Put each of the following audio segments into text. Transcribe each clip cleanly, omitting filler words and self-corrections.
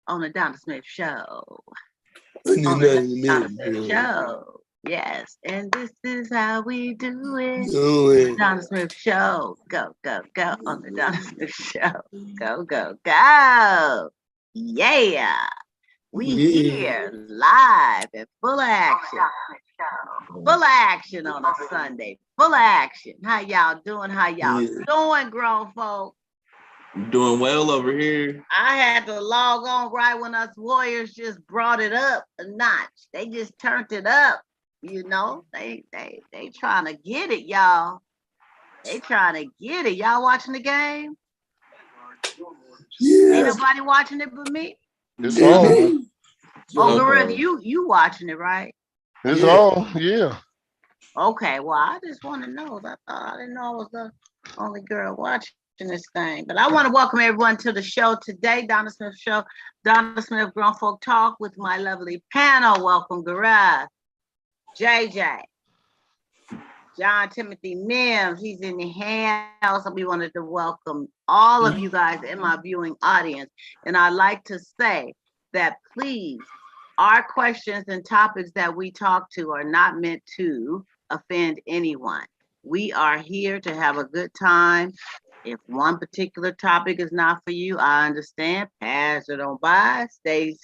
on the Donna Smith Show. On the Nothing Donna minute, Smith bro. Show. Yes, and this is how we do it. Do it. Donna Smith Show. Go, go, go on the Donna Smith Show. Go, go, go. Yeah. We Yeah. here live and full of action. Full of action on a Sunday. Full of action. How y'all doing? How y'all Yeah. doing, grown folk? Doing well over here. I had to log on right when us Warriors just brought it up a notch. They just turned it up. You know, they trying to get it, y'all. They trying to get it. Y'all watching the game? Yeah. Ain't nobody watching it but me. It's on. Oh, Okay. Gareth, you watching it, right? It's Yeah. on. Yeah. Okay, well, I just want to know. I didn't know I was the only girl watching this thing. But I want to welcome everyone to the show today, Donna Smith Show, Donna Smith Grown Folk Talk with my lovely panel. Welcome, Gareth, JJ, John Timothy Mims. He's in the house. We wanted to welcome all of you guys in my viewing audience. And I'd like to say that please, our questions and topics that we talk to are not meant to offend anyone. We are here to have a good time. If one particular topic is not for you, I understand. Pass it on by. Stay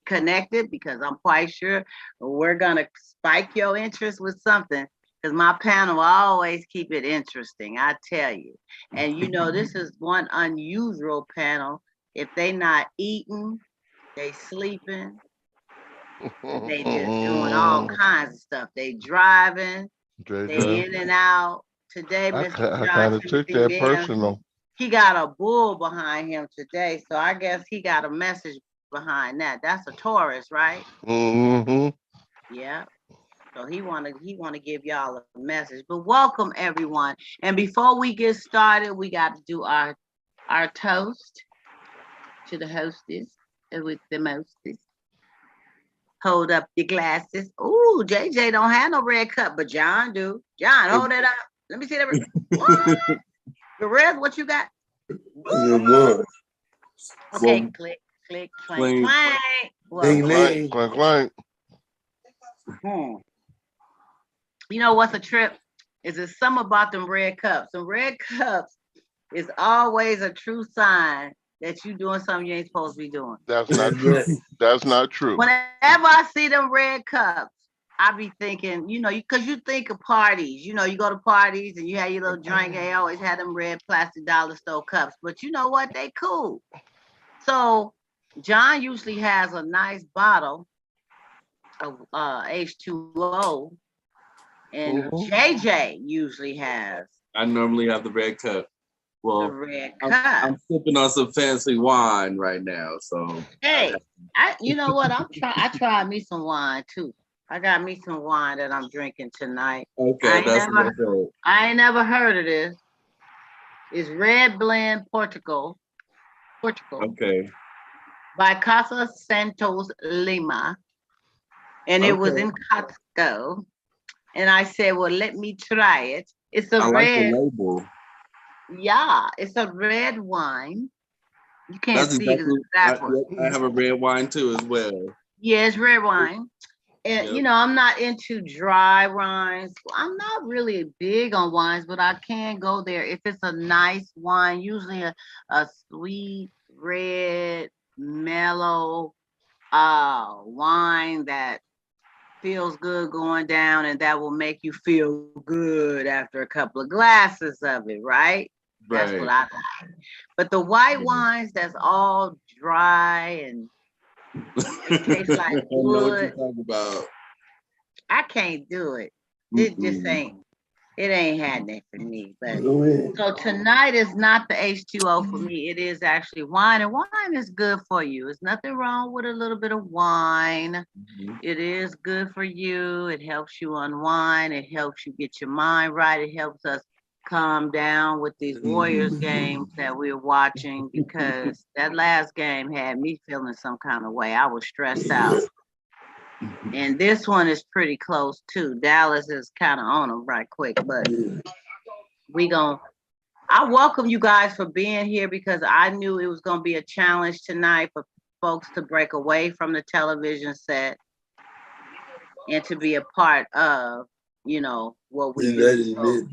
connected, because I'm quite sure we're gonna spike your interest with something. Because my panel always keep it interesting, I tell you. And you know, this is one unusual panel. If they not eating, they sleeping, they just doing all kinds of stuff. They driving, they in and out. Today, I Mr. kind of Johnson, took that personal. he got a bull behind him today, so I guess he got a message behind that. That's a Taurus, right? Mm-hmm. Yeah. So he wanna give y'all a message. But welcome everyone. And before we get started, we got to do our toast to the hostess with the mostest. Hold up your glasses. Ooh, JJ don't have no red cup, but John do. John, hold it up. Let me see that. What? Gareth, what you got? One. Okay, Well, click, clank. Ding, Well, ding. Clank, clank. you know what's a trip? Is it something about them red cups? Some red cups is always a true sign that you doing something you ain't supposed to be doing. That's not true. That's not true. Whenever I see them red cups, I be thinking, you know, because you think of parties. You know, you go to parties and you have your little drink. They always have them red plastic dollar store cups. But you know what? They cool. So John usually has a nice bottle of H2O, and JJ usually has I normally have the red cup. the Well, red I'm cup. sipping on some fancy wine right now, so Hey, you know what? I tried me some wine too. I got me some wine that I'm drinking tonight. okay, that's what I said. I ain't never heard of this. It's Red Blend Portugal Okay, by Casa Santos Lima. And it was okay. in Costco. And I said, well, let me try it. It's a I like the red, label. yeah, it's a red wine. You can't That's see it 'cause exactly. it's backwards. I have a red wine too as well. Yeah, it's red wine. And Yep. you know, I'm not into dry wines. I'm not really big on wines, but I can go there if it's a nice wine, usually a sweet, red, mellow wine that feels good going down, and that will make you feel good after a couple of glasses of it, right? That's what Right. I like. But the white wines that's all dry and it tastes like I know what you're wood, talking about. I can't do it. It just ain't happening for me. But so tonight is not the H2O for me. It is actually wine, and wine is good for you. There's nothing wrong with a little bit of wine. It is good for you. It helps you unwind. It helps you get your mind right. It helps us calm down with these Warriors games that we're watching, because that last game had me feeling some kind of way. I was stressed out. And this one is pretty close too. Dallas is kind of on them right quick, but I welcome you guys for being here, because I knew it was going to be a challenge tonight for folks to break away from the television set and to be a part of, what we do. So,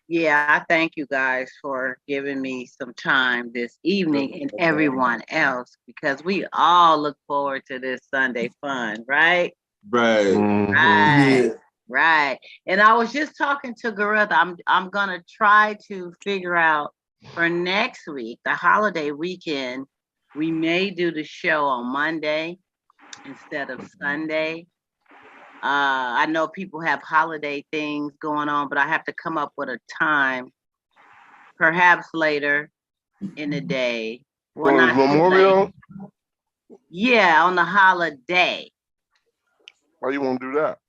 yeah, I thank you guys for giving me some time this evening and everyone else, because we all look forward to this Sunday fun, right? Right. Mhm. Right. Yeah. Right. And I was just talking to Gorilla. I'm gonna try to figure out for next week, the holiday weekend, we may do the show on Monday instead of Sunday. I know people have holiday things going on, but I have to come up with a time, perhaps later in the day. Well, So it's not too late. Memorial. Yeah, on the holiday. Why you want to do that?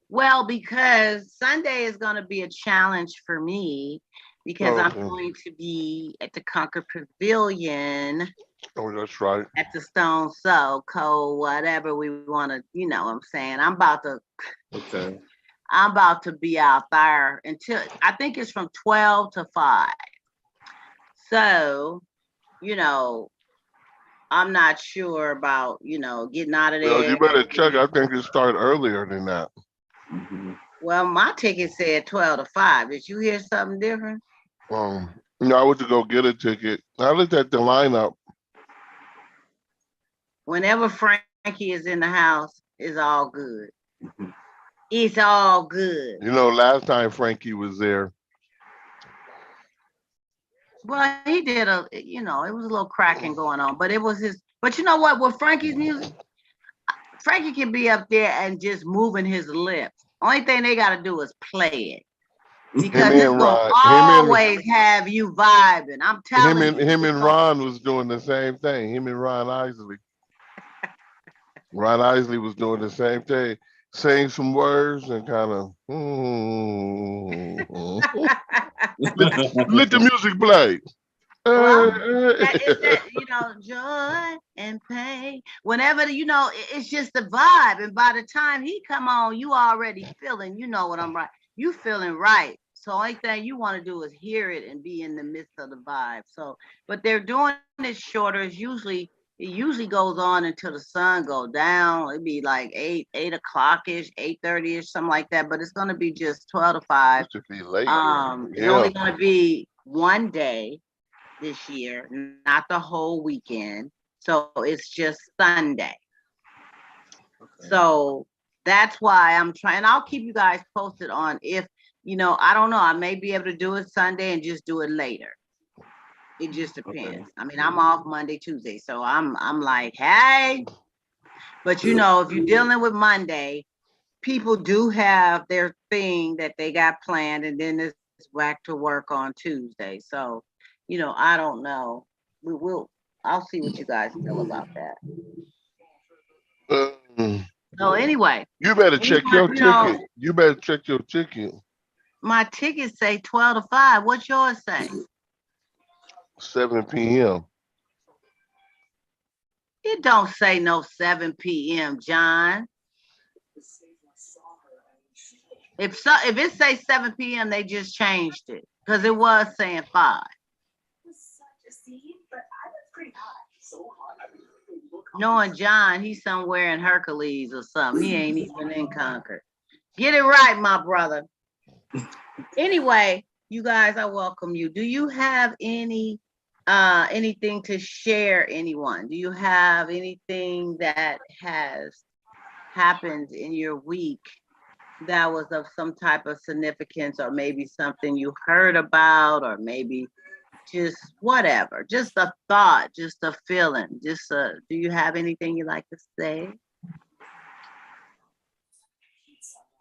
Well, because Sunday is going to be a challenge for me because I'm Okay. going to be at the Concord Pavilion Oh, that's right. at the Stone So Cold, whatever we want to, what I'm saying. I'm about to be out there until I think it's from 12 to 5. So, I'm not sure about, getting out of Well, there. you better check. I think it started earlier than that. Well, my ticket said 12 to 5. Did you hear something different? I went to go get a ticket. I looked at the lineup. Whenever Frankie is in the house, it's all good. It's all good. Last time Frankie was there. Well, he did it was a little cracking going on, but it was his. But you know what? With Frankie's music, Frankie can be up there and just moving his lips. Only thing they got to do is play it. Because it's gonna always have you vibing. I'm telling you. Him and Ron was doing the same thing. Him and Ron Isley. Ron Isley was doing the same thing, saying some words and kind of let the music play. Well, that, joy and pain. Whenever it's just the vibe, and by the time he come on, you already feeling. You know what I'm right. You feeling right. So only thing you want to do is hear it and be in the midst of the vibe. So, but they're doing it shorter. It usually goes on until the sun go down. It'd be like 8 o'clock-ish, 8:30-ish, something like that. But it's gonna be just 12 to 5. It be late. It's only gonna be one day this year, not the whole weekend. So it's just Sunday. Okay. So that's why I'm trying. I'll keep you guys posted on if, I don't know, I may be able to do it Sunday and just do it later. It just depends. Okay. I mean, I'm off Monday, Tuesday. So I'm like, hey, but if you're dealing with Monday, people do have their thing that they got planned, and then it's back to work on Tuesday. So, I don't know. I'll see what you guys feel about that. So anyway. You better check your ticket. You better check your ticket. My tickets say 12 to 5. What's yours say? 7 p.m. It don't say no 7 p.m., John. If it say 7 p.m., they just changed it because it was saying 5. Knowing John, he's somewhere in Hercules or something. He ain't even in Concord. Get it right, my brother. Anyway, you guys, I welcome you. Do you have anything to share, anyone? Do you have anything that has happened in your week that was of some type of significance, or maybe something you heard about, or maybe just whatever, just a thought, just a feeling, do you have anything you'd like to say?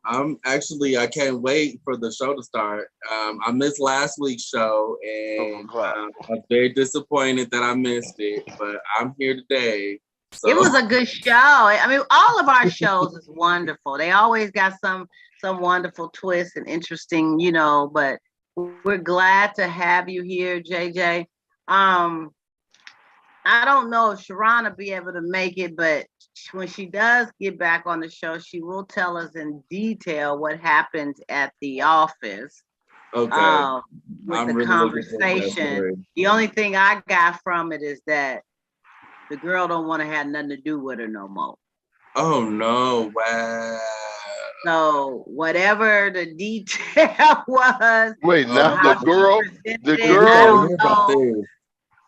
I can't wait for the show to start. I missed last week's show, and I'm very disappointed that I missed it, but I'm here today. So. It was a good show. I mean, all of our shows is wonderful. They always got some wonderful twists and interesting, but we're glad to have you here, JJ. I don't know if Sharon will be able to make it, but when she does get back on the show, she will tell us in detail what happened at the office. Okay. With the conversation. The only thing I got from it is that the girl don't want to have nothing to do with her no more. Oh no! Wow. So whatever the detail was, Wait, not how the she girl. presented The it, We I gotta girl. don't hear about know. this.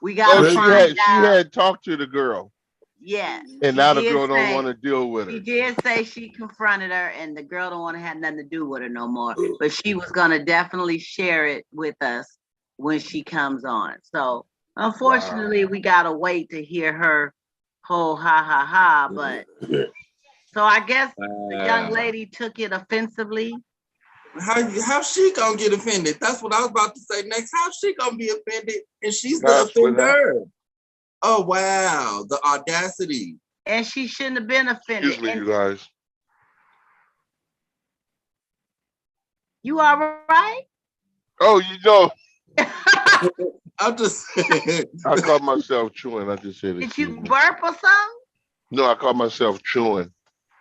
We Oh, gotta find she out. had talked to the girl, Yes, and she now the did girl don't want say. to deal with She her. did say she confronted her, and the girl don't want to have nothing to do with her no more. But she was gonna definitely share it with us when she comes on. So unfortunately, we gotta wait to hear her whole ha ha ha. But so I guess the young Wow. lady took it offensively. How she gonna get offended? That's what I was about to say next. How she gonna be offended and she's the That's what happened. offender? Oh wow, the audacity. And she shouldn't have been offended. Excuse me, And you guys. you all right? Oh, you know, I'm just saying. I caught myself chewing. I just said, Did excuse you me. burp or something? No, I caught myself chewing.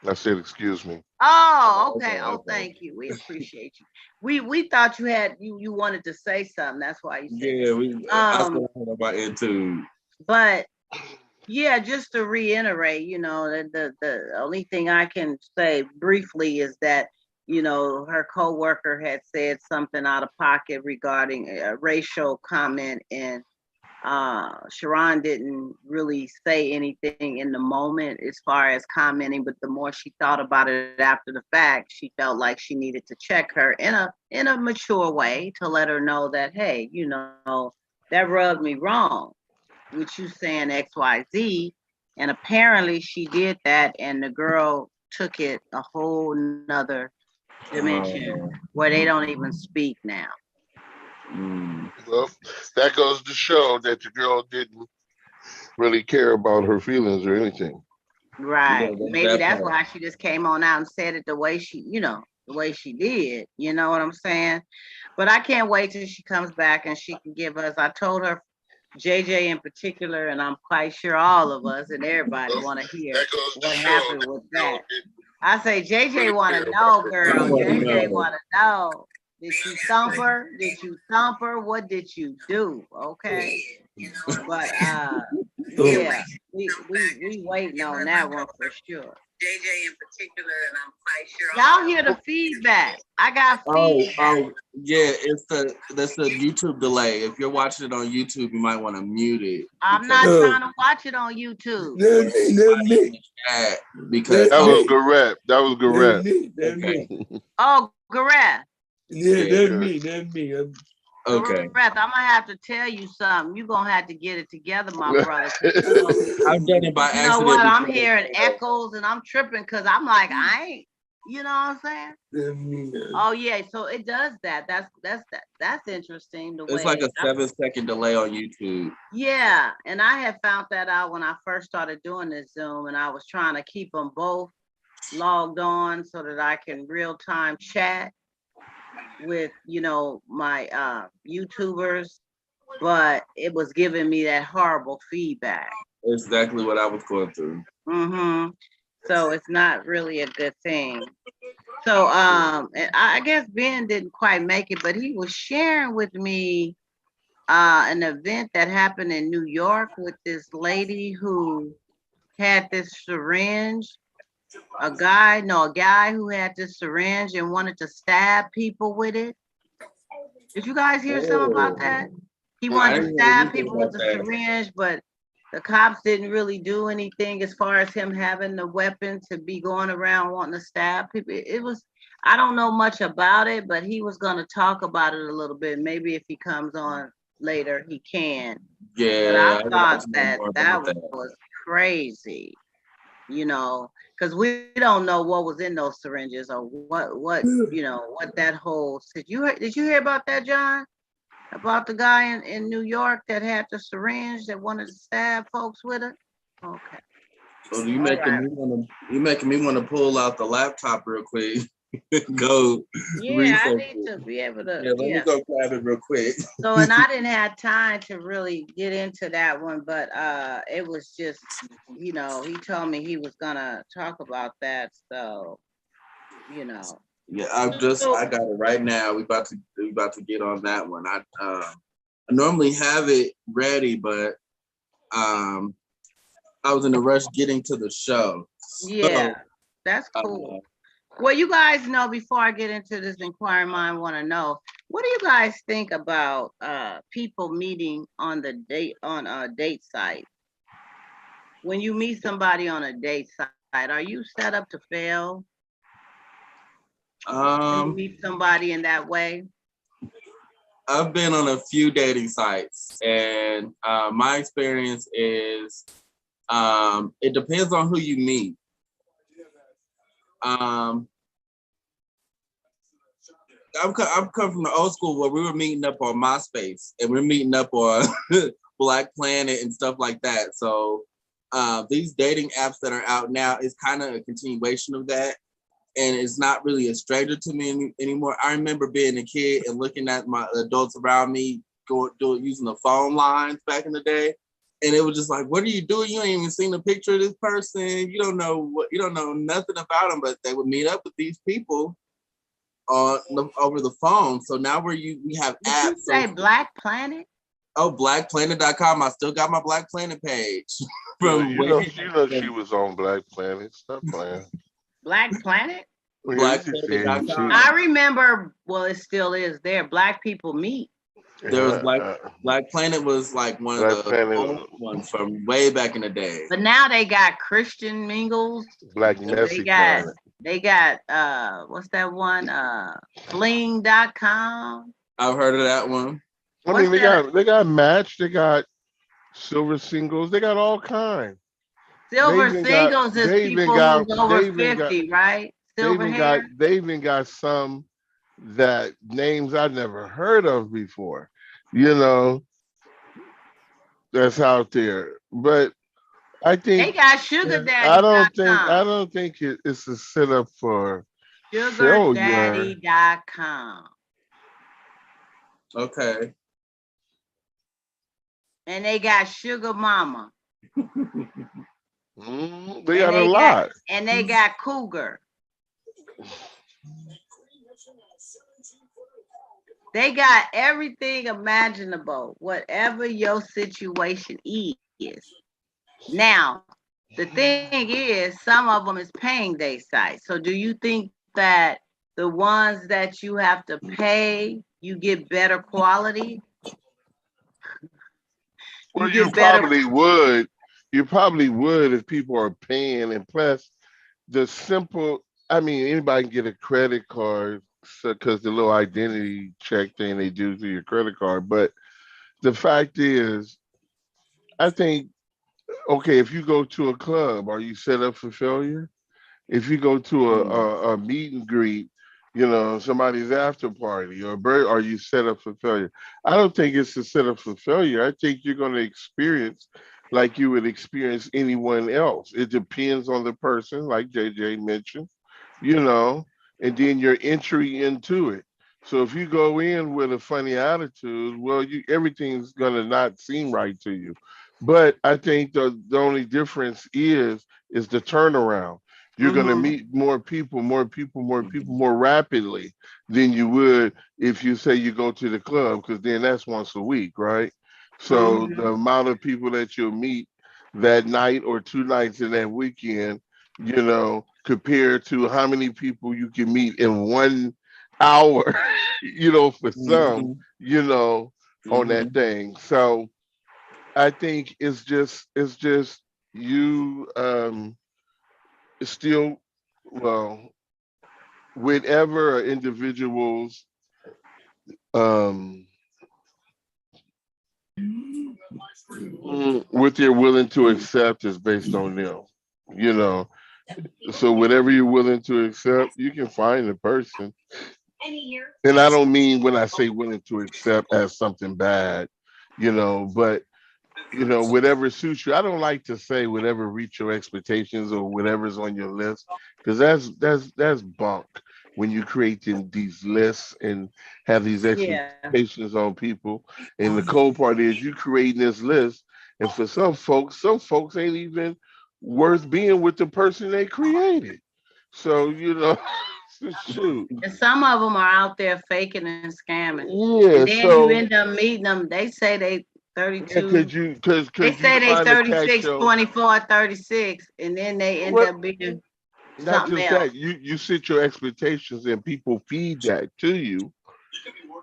I said, excuse me. Oh, okay. Okay, Oh, okay. thank you. We appreciate you. We thought you had you wanted to say something. That's why you said Yeah, that's what I heard about it too. but yeah, just to reiterate, the only thing I can say briefly is that, her coworker had said something out of pocket regarding a racial comment, and Sharon didn't really say anything in the moment as far as commenting, but the more she thought about it after the fact, she felt like she needed to check her in a mature way to let her know that, hey, that rubbed me wrong with you saying XYZ. And apparently she did that, and the girl took it a whole nother dimension where they don't even speak now. Well, that goes to show that the girl didn't really care about her feelings or anything. Right. Yeah, Maybe that's part. why she just came on out and said it the way the way she did. You know what I'm saying? But I can't wait till she comes back and she can give us. I told her, JJ in particular, and I'm quite sure all of us and everybody want to hear That goes to what show happened that with the girl that. didn't I say, JJ really want care to about know, her girl. I wanna feelings. JJ know. want to know. Did you thump her? Did you thump her? What did you do? Okay. But yeah, we waiting on that one for sure. JJ in particular, and I'm quite sure. Y'all hear the feedback? I got feedback. Oh, yeah, that's the YouTube delay. If you're watching it on YouTube, you might want to mute it. I'm not trying to watch it on YouTube. Because That was good rap. That was good rap. okay. Oh, Gareth. Yeah, that's me. Okay. Gareth, I'm gonna have to tell you something. You're gonna have to get it together, my brother. I've done it by You know accident. what? I'm hearing echoes and I'm tripping because I'm like, I ain't, you know what I'm saying? That's me. Oh yeah, so it does that. That's interesting. The way It's like a 7-second delay on YouTube. Yeah, and I had found that out when I first started doing this Zoom, and I was trying to keep them both logged on so that I can real time chat with my YouTubers, but it was giving me that horrible feedback. Exactly what I was going through. So it's not really a good thing. So and I guess Ben didn't quite make it, but he was sharing with me an event that happened in New York with this lady who had this syringe. A guy who had this syringe and wanted to stab people with it. Did you guys hear something about that? He wanted to stab people with the syringe, but the cops didn't really do anything as far as him having the weapon to be going around wanting to stab people. It was, I don't know much about it, but he was going to talk about it a little bit. Maybe if he comes on later, he can. Yeah. But I thought that was crazy, because we don't know what was in those syringes or what that whole. Did you hear about that, John? About the guy in New York that had the syringe that wanted to stab folks with it? Okay. So you making me want to pull out the laptop real quick. Go. Yeah, I need to be able to. Yeah, let me go grab it real quick. So, and I didn't have time to really get into that one, but it was just, he told me he was gonna talk about that. So, Yeah, I got it right now. We about to get on that one. I normally have it ready, but I was in a rush getting to the show. Yeah, that's cool. Well, you guys know, before I get into this, inquiring mind want to know, what do you guys think about people meeting on the date on a date site? When you meet somebody on a date site, are you set up to fail? When you meet somebody in that way? I've been on a few dating sites, and my experience is it depends on who you meet. I've come from the old school where we were meeting up on MySpace and we're meeting up on Black Planet and stuff like that. So these dating apps that are out now is kind of a continuation of that. And it's not really a stranger to me anymore. I remember being a kid and looking at my adults around me using the phone lines back in the day. And it was just like, what are you doing? You ain't even seen a picture of this person. You don't know nothing about them, but they would meet up with these people over the phone. So now we have apps. Did you say Black Planet? Oh, blackplanet.com. I still got my Black Planet page. You know she was on Black Planet. Stop playing. Black Planet? Blackplanet.com. I remember, well, it still is there. Black people meet. There was Black Planet was like one of the old ones from way back in the day. But now they got Christian mingles. Black Messy Planet. They got what's that one? Fling.com. I've heard of that one. I mean, they got Match, they got Silver Singles, they got all kinds. Silver Singles is people who's over 50, right? Silver hair. They even got some that names I've never heard of before. You know, that's out there. But I think they got Sugar Daddy. I don't think it's a setup for SugarDaddy.com. Okay. And they got Sugar Mama. They got a lot. And they got Cougar. They got everything imaginable, whatever your situation is. Now, the thing is, some of them is paying day sites. So do you think that the ones that you have to pay, you get better quality? Well, you probably would. You probably would if people are paying. And plus, anybody can get a credit card because the little identity check thing they do through your credit card. But the fact is, I think, okay, if you go to a club, are you set up for failure? If you go to a meet and greet, somebody's after party are you set up for failure? I don't think it's a setup for failure. I think you're going to experience like you would experience anyone else. It depends on the person, like JJ mentioned, and then your entry into it. So if you go in with a funny attitude, well, everything's going to not seem right to you. But I think the only difference is the turnaround. You're going to meet more people more rapidly than you would if you say you go to the club, because then that's once a week, right? So the amount of people that you'll meet that night or 2 nights in that weekend, compared to how many people you can meet in 1 hour, for some, on that thing. So I think it's just you still, well, whenever individuals what they're willing to accept is based on them, so whatever you're willing to accept, you can find a person. And I don't mean when I say willing to accept as something bad, but whatever suits you. I don't like to say whatever reach your expectations or whatever's on your list, because that's bunk when you create these lists and have these expectations on people. And the cold part is you creating this list, and for some folks ain't even worth being with the person they created. So shoot. And some of them are out there faking and scamming. Yeah. And then you end up meeting them. They say Yeah, 32. cause They you say they trying to catch 36, your 24, 36, and then they end what? up being Not something just else. that, you set your expectations and people feed that to you,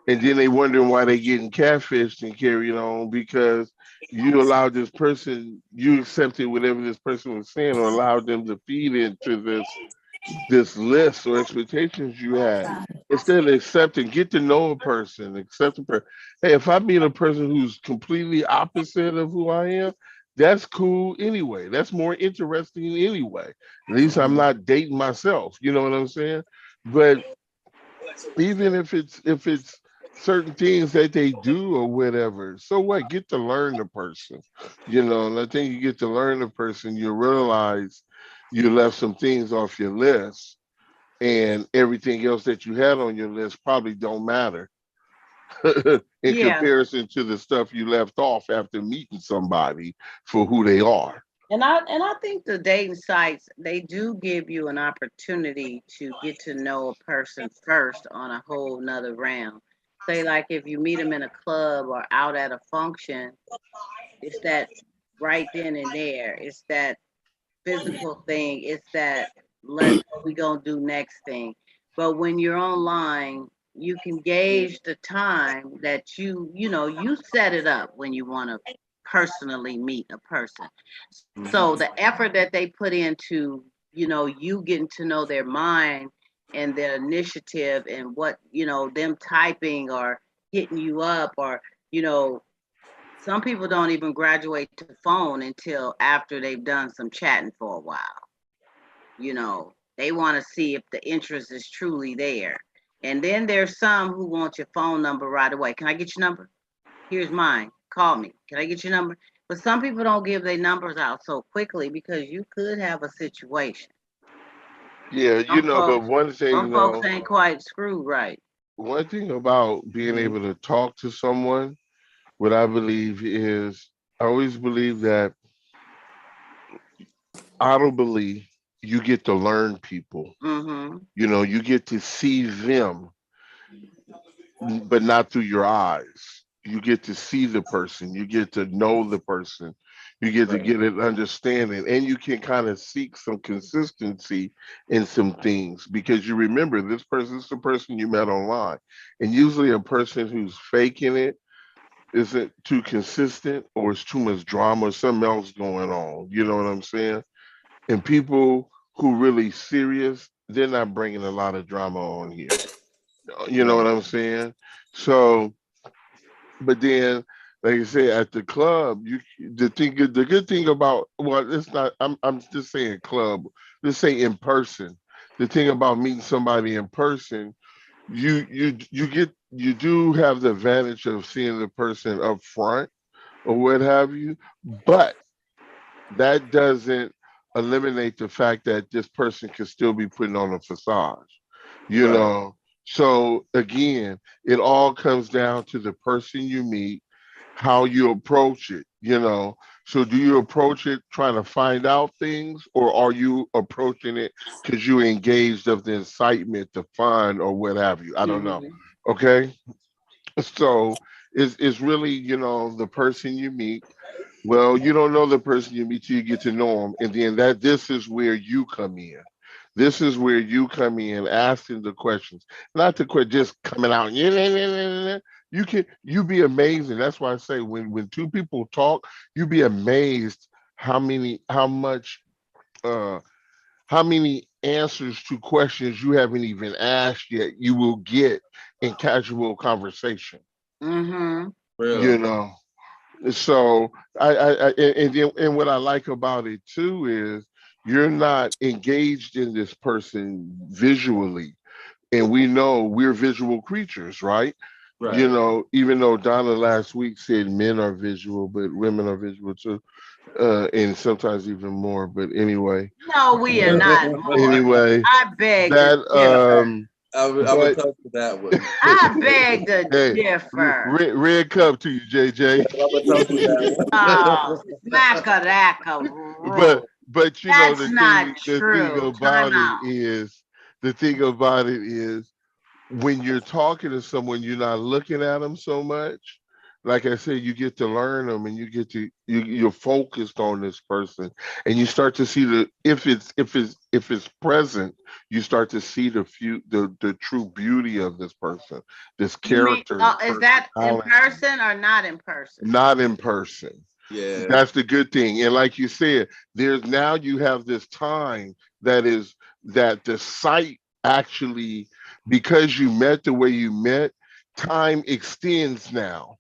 and then they wondering why they getting catfished and carried on because you allowed this person, you accepted whatever this person was saying, or allowed them to feed into this list or expectations you had. Instead of accepting, get to know a person, accept a person. Hey, if I meet a person who's completely opposite of who I am, that's cool anyway. That's more interesting anyway. At least I'm not dating myself. You know what I'm saying? But even if it's certain things that they do or whatever, so what? Get to learn the person. And I think you get to learn the person, you realize you left some things off your list, and everything else that you had on your list probably don't matter in Yeah. comparison to the stuff you left off after meeting somebody for who they are. And I think the dating sites, they do give you an opportunity to get to know a person first on a whole nother round. Say like if you meet them in a club or out at a function, it's that right then and there. It's that physical thing. It's that let's what we gonna do next thing. But when you're online, you can gauge the time that you set it up when you want to personally meet a person. So the effort that they put into, you getting to know their mind and their initiative and what, them typing or hitting you up or, you know, some people don't even graduate to phone until after they've done some chatting for a while. They want to see if the interest is truly there. And then there's some who want your phone number right away. Can I get your number? Here's mine. Call me. Can I get your number? But some people don't give their numbers out so quickly because you could have a situation. Yeah, Some but folks, one thing some folks though, ain't quite screwed right. one thing about being able to talk to someone, what I believe is, I always believe that audibly you get to learn people. Mm-hmm. You get to see them, but not through your eyes. You get to see the person, you get to know the person, you get to Right. get an understanding, and you can kind of seek some consistency in some things because you remember this person is the person you met online. And usually a person who's faking it isn't too consistent, or it's too much drama or something else going on. You know what I'm saying? And people who really serious, they're not bringing a lot of drama on here. You know Right. what I'm saying? So, but then, like I say, at the club, the good thing about, well, it's not. I'm just saying club. Let's say in person. The thing about meeting somebody in person, you do have the advantage of seeing the person up front or what have you, but that doesn't eliminate the fact that this person could still be putting on a facade, you Right. know. So again, it all comes down to the person you meet, how you approach it. So do you approach it trying to find out things, or are you approaching it because you engaged of the excitement, the fun, or what have you? I don't know. Mm-hmm. Okay. So it's really, the person you meet. Well, you don't know the person you meet till you get to know them, and then this is where you come in. This is where you come in, asking the questions, not the just coming out. Yeah, yeah, yeah, yeah, yeah. You be amazing. That's why I say when two people talk, you be amazed how much uh how many answers to questions you haven't even asked yet you will get in casual conversation. Mm-hmm. You Real. know. So and what I like about it too is you're not engaged in this person visually, and we know we're visual creatures, right? Right. Even though Donna last week said men are visual, but women are visual too, and sometimes even more. But anyway, No, we are uh, not more. anyway, I beg to that differ. I would but touch with that one. I beg to hey, differ. red cup to you, JJ. I would touch with that Oh, smack-a-dack-a but roll. the That's not thing true. Time out. the thing about it is when you're talking to someone, you're not looking at them so much, like I said, you get to learn them, and you get to you're focused on this person, and you start to see the if it's present, you start to see the true beauty of this person, this You mean, character, oh, is that in personality. person or not in person? Not in person. Yeah. That's the good thing. And like you said, there's now you have this time that is that the site actually, because you met the way you met, time extends now.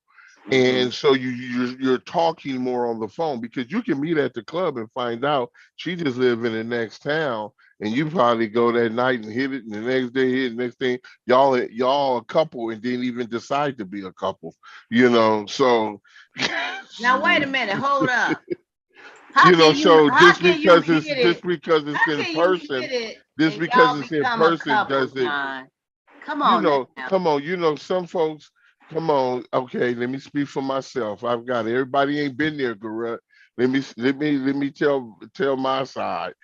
Mhm. And so you're talking more on the phone, because you can meet at the club and find out she just live in the next town, and you probably go that night and hit it, and the next day hit the next thing. Y'all a couple and didn't even decide to be a couple, you know. So Now wait a minute, hold up. so How can you hit just it? because it's How in can you person, hit it just and because y'all it's in become a person couple, doesn't, John? Come on now. come on, some folks, come on, okay, let me speak for myself. I've got everybody ain't been there, Garrett. Let me tell my side.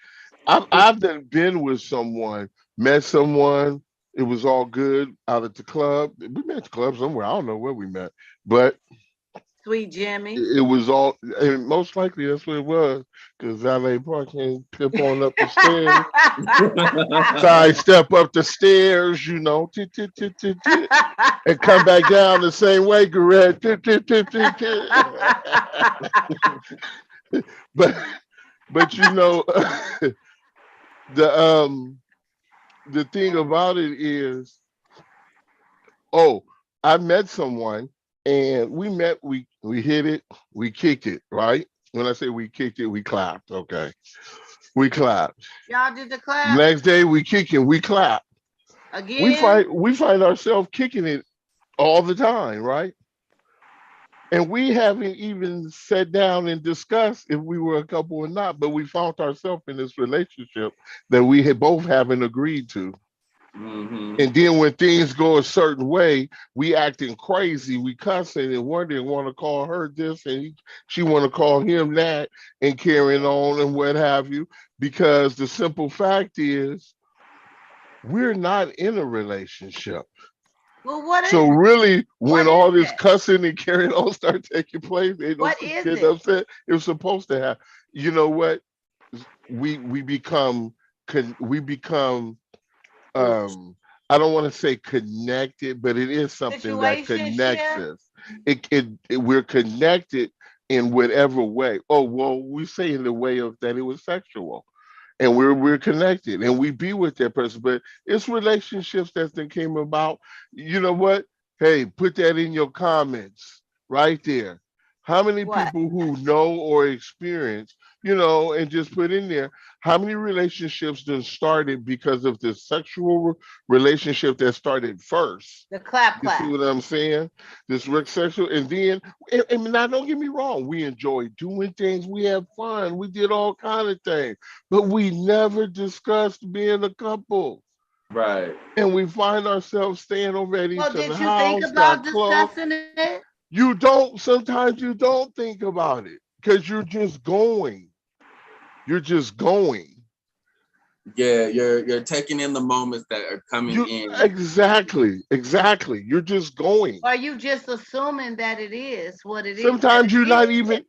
I've done been with someone, met someone, it was all good out at the club. We met at the club somewhere. I don't know where we met, but Sweet Jimmy. it was all, and most likely that's what it was, because valet parking, pip on up the stairs, side step up the stairs, tit, tit, tit, tit, tit, and come back down the same way, Garrett. Tit, tit, tit, tit, tit. but but the the thing about it is, oh, I met someone, and we hit it, we kicked it, right? When I say we kicked it, we clapped. Okay, we clapped. Y'all did the clap Next day we kick it, we clap. again? We find ourselves kicking it all the time, right? And we haven't even sat down and discussed if we were a couple or not, but we found ourselves in this relationship that we had both haven't agreed to. Mhm. And then when things go a certain way, we acting crazy, we cussing and wondering, want to call her this, and she want to call him that, and carrying on and what have you. Because the simple fact is, we're not in a relationship. Well, what is So it? really, What when is all this it? cussing and carrying on start taking place, ain't no What sense is getting it? upset. It was supposed to have. You know what? We become we become I don't want to say connected, but it is something that connects Situationship? us. We're connected in whatever way. Oh well, we say in the way of that it was sexual, and we're connected, and we be with that person. But it's relationships that then came about. You know what? Hey, put that in your comments right there. How many What? people who know or experience, and just put in there, how many relationships then started because of the sexual relationship that started first? The clap You see clap. what I'm saying? This work sexual, and then, and now don't get me wrong, we enjoy doing things, we have fun, we did all kind of things, but we never discussed being a couple. Right. And we find ourselves staying over at Well, each other's did you think house, got about clothes. discussing it? You don't, sometimes you don't think about it because you're just going. You're just going. Yeah, you're taking in the moments that are coming You in. exactly. You're just going. Or are you just assuming that it is what it is? That Sometimes you're it not is? even.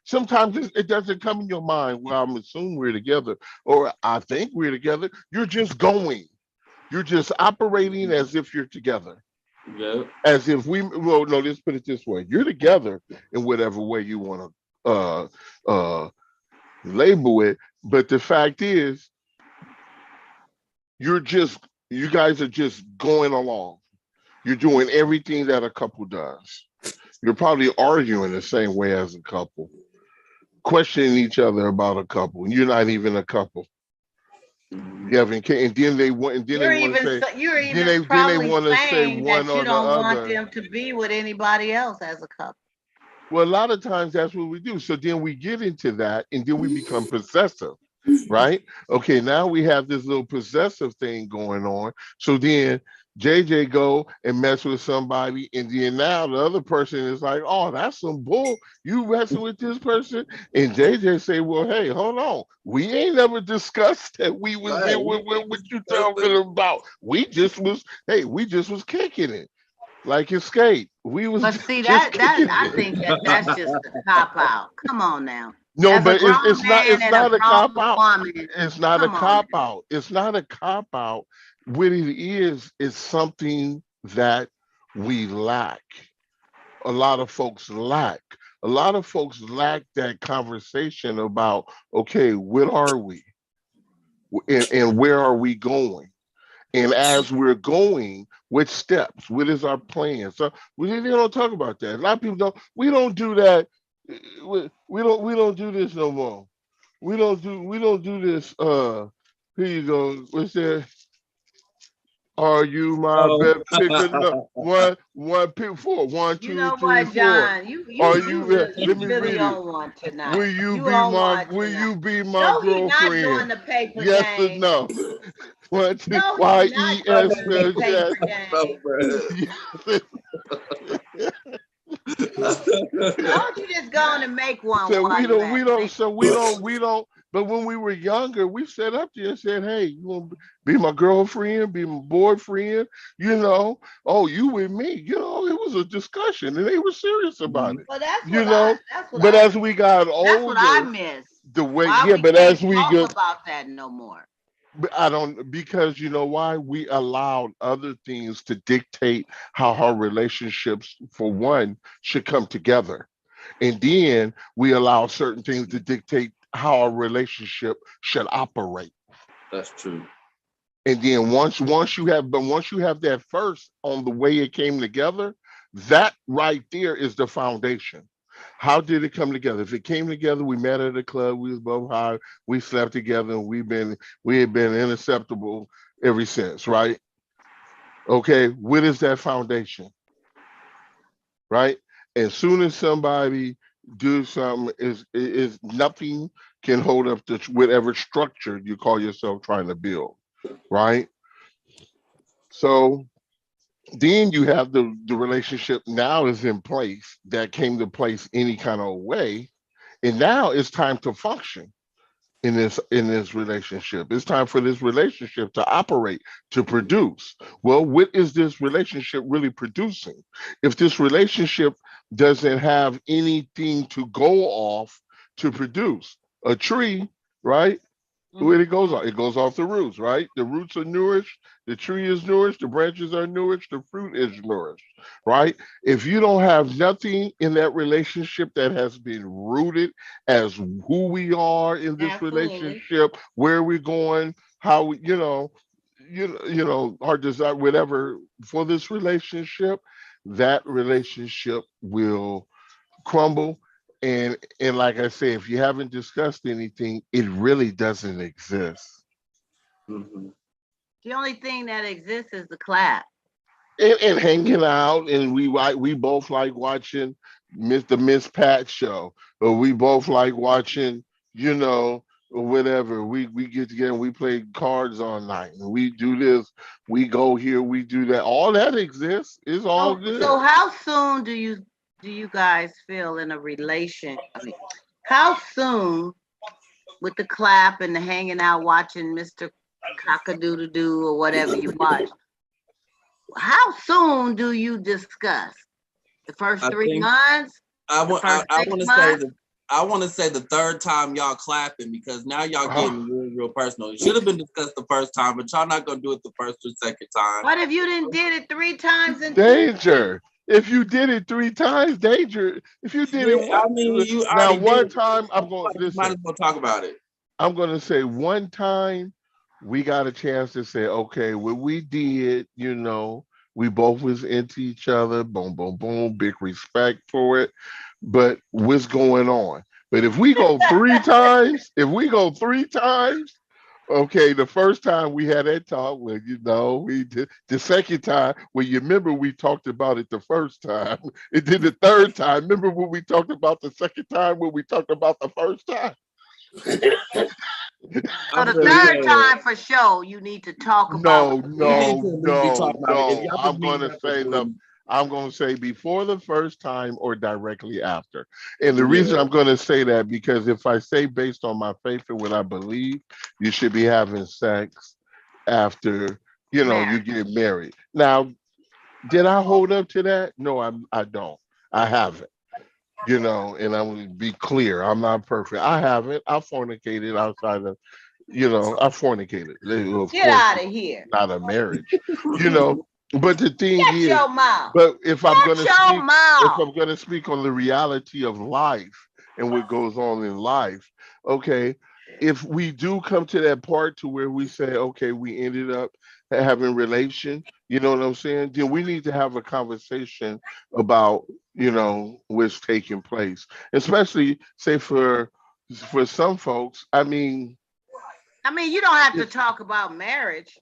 Sometimes it doesn't come in your mind. Well, I'm assuming we're together, or I think we're together. You're just going. You're just operating as if you're together. Yep. As if well, no, let's put it this way. You're together in whatever way you want to uh label it. But the fact is, you guys are just going along. You're doing everything that a couple does. You're probably arguing the same way as a couple, questioning each other about a couple. You're not even a couple. You haven't, and then they want, and then they want to say, You're then even they probably want to say saying one that you or the don't want other. them to be with anybody else as a couple. Well, a lot of times that's what we do. So then we get into that, and then we become possessive, right? Okay, now we have this little possessive thing going on. So then JJ go and mess with somebody, and then now the other person is like, "Oh, that's some bull. You messing with this person?" And JJ say, "Well, hey, hold on. We ain't never discussed that we was Right. there. We What didn't you discuss talking it. about? We just was, hey, we just was kicking it." like escape. We was But see just that I think that's just a cop out. Come on now. no, As a but grown it's not. man It's and a not a cop grown out. woman, It's not a come on cop now. out. It's not a cop out. What it is something that we lack. A lot of folks lack. A lot of folks lack that conversation about, okay, what are we, and where are we going? And as we're going, what steps? What is our plan? So they don't talk about that. A lot of people don't. We don't do that. We don't do this no more. We don't do this. Here you go. What's that? Are you my Oh. best picker? No, one pick four. One, You two, know three, what, four. John? You Are you you? you really Let you me really read it. on one tonight. Will you You be on my? one Will tonight. you be my No, he not doing girlfriend? the paper Yes or game. no? One, two. No, he Y not E doing S Oh, the spells yes. paper game. Why don't you just go on and make one So while we you don't, at we it? don't, Make so we don't. But when we were younger, we sat up there and said, "Hey, you want to be my girlfriend, be my boyfriend?" You know, oh, you with me? You know, it was a discussion, and they were serious about Mhm. it. well, You know, but as we got that's what I older, miss. the way, Why yeah, we but can't as we talk get, about that no more? I don't, because you know why, we allowed other things to dictate how our relationships, for one, should come together. And then we allow certain things to dictate how a relationship should operate. That's true. And then once you have that first on the way it came together, that right there is the foundation. How did it come together? If it came together, we met at a club, we was both high, we slept together, and we had been inseparable ever since, right? Okay, what is that foundation? Right? As soon as somebody do something, is nothing can hold up to whatever structure you call yourself trying to build, right? So then you have the relationship now is in place that came to place any kind of way, and now it's time to function in this relationship. It's time for this relationship to operate, to produce. Well, what is this relationship really producing? If this relationship doesn't have anything to go off to produce, a tree, right? Where it goes Mhm. off, it goes off the roots, right? The roots are nourished, the tree is nourished, the branches are nourished, the fruit is nourished, right? If you don't have nothing in that relationship that has been rooted as who we are in this Absolutely. relationship, where we're going, how we, our desire, whatever for this relationship, that relationship will crumble. And like I say, if you haven't discussed anything, it really doesn't exist. Mhm. The only thing that exists is the clap. And hanging out, and we both like watching the Miss Pat show, or we both like watching, or whatever. We get together and we play cards all night, and we do this, we go here, we do that. All that exists. It's all So good. how soon do you guys feel in a relation? I mean, how soon with the clap and the hanging out watching Mr. Cockadoodle or whatever you watch? How soon do you discuss? The first I three think months? I The want first I six want to say months? the I want to say the third time y'all clapping, because now y'all Oh, getting real personal. It should have been discussed the first time, but y'all not gonna do it the first or second time. What if you didn't did it 3 times in 2 weeks? danger. If you did it three times, danger. If you did it Yeah, one, I mean you now already did one it. time, I'm going You might listen. as well talk about it. I'm going to say one time we got a chance to say, okay, what we did, we both was into each other, boom, boom, boom, big respect for it. But what's going on? But if we go 3 times, okay, the first time we had that talk, well, we did the second time. Well, you remember we talked about it the first time. It did the third time. Remember when we talked about the second time when we talked about the first time? So I'm the just third saying. time for sure, you need to talk about No, You need no, to at least be no, talking about it. If no. y'all been meeting up for more than I'm going to say before the first time or directly after. And the reason yeah. I'm going to say that, because if I say based on my faith and what I believe, you should be having sex after, you marriage. get married. Now, Did I hold up to that? No, I don't. I haven't. And I'm gonna be clear. I'm not perfect. I haven't. I fornicated outside of, I fornicated. Of Get course, out of here. not a marriage. You know, but the thing Shut is, your mouth. but if I'm Shut gonna your speak, if mouth. I'm gonna speak on the reality of life and what goes on in life, okay, if we do come to that part to where we say, okay, we ended up having relation, you know what I'm saying? Then we need to have a conversation about, what's taking place, especially say for some folks. You don't have to It- talk about marriage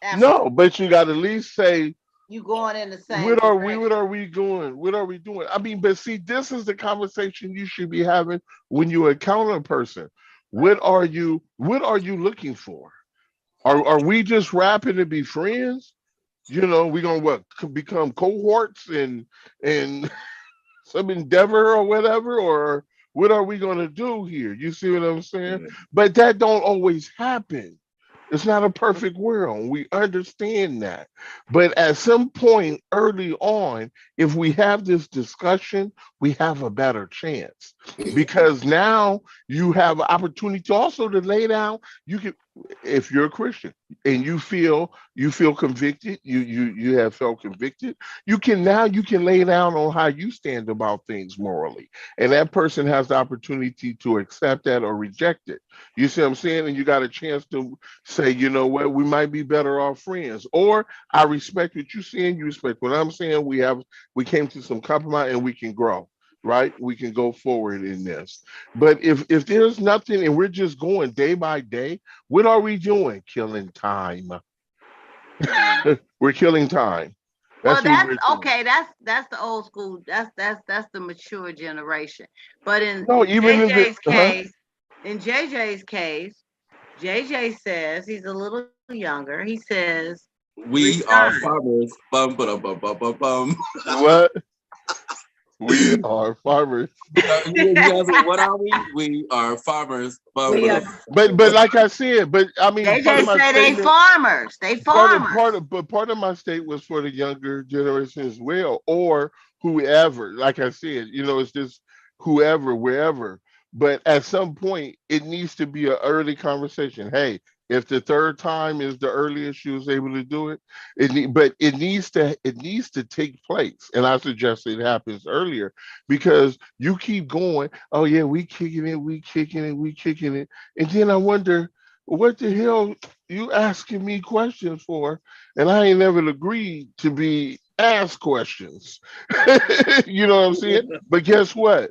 after no, but you got to at least say, you going in the same what are we? direction. What are we doing? What are we doing? But see, this is the conversation you should be having when you encounter a person. What are you? What are you looking for? Are we just rapping to be friends? We gonna what become cohorts and some endeavor or whatever, or what are we gonna do here? You see what I'm saying? But that don't always happen. It's not a perfect world. We understand that. But at some point early on, if we have this discussion, we have a better chance. Because now you have an opportunity also to lay down. You can, if you're a Christian and you feel convicted, you have felt convicted, you can lay down on how you stand about things morally. And that person has the opportunity to accept that or reject it. You see what I'm saying? And you got a chance to say, you know what, we might be better off friends. Or I respect what you're saying, you respect what I'm saying. We came to some compromise and we can grow, right? We can go forward in this. But if there's nothing and we're just going day by day, what are we doing? Killing time. We're killing time. Well, That's what that's we're doing. okay. That's the old school. That's the mature generation. But No, even in the In JJ's case, JJ says he's a little younger. He says We are return. farmers. Bum, ba, bum, bum, bum, bum. what we are farmers. He asked me, what are we? We are farmers. Bum, We ba, are. dum, But like I said, but I mean, part of JJ my say they statement, farmers. They farmers. but part of my state was for the younger generation as well, or whoever. Like I said, it's just whoever, wherever. But at some point, it needs to be an early conversation. Hey, if the third time is the earliest she was able to do it, but it needs to take place. And I suggest it happens earlier because you keep going. Oh yeah, we kicking it, we kicking it, we kicking it, and then I wonder what the hell you asking me questions for, and I ain't never agreed to be asked questions. You know what I'm saying? But guess what?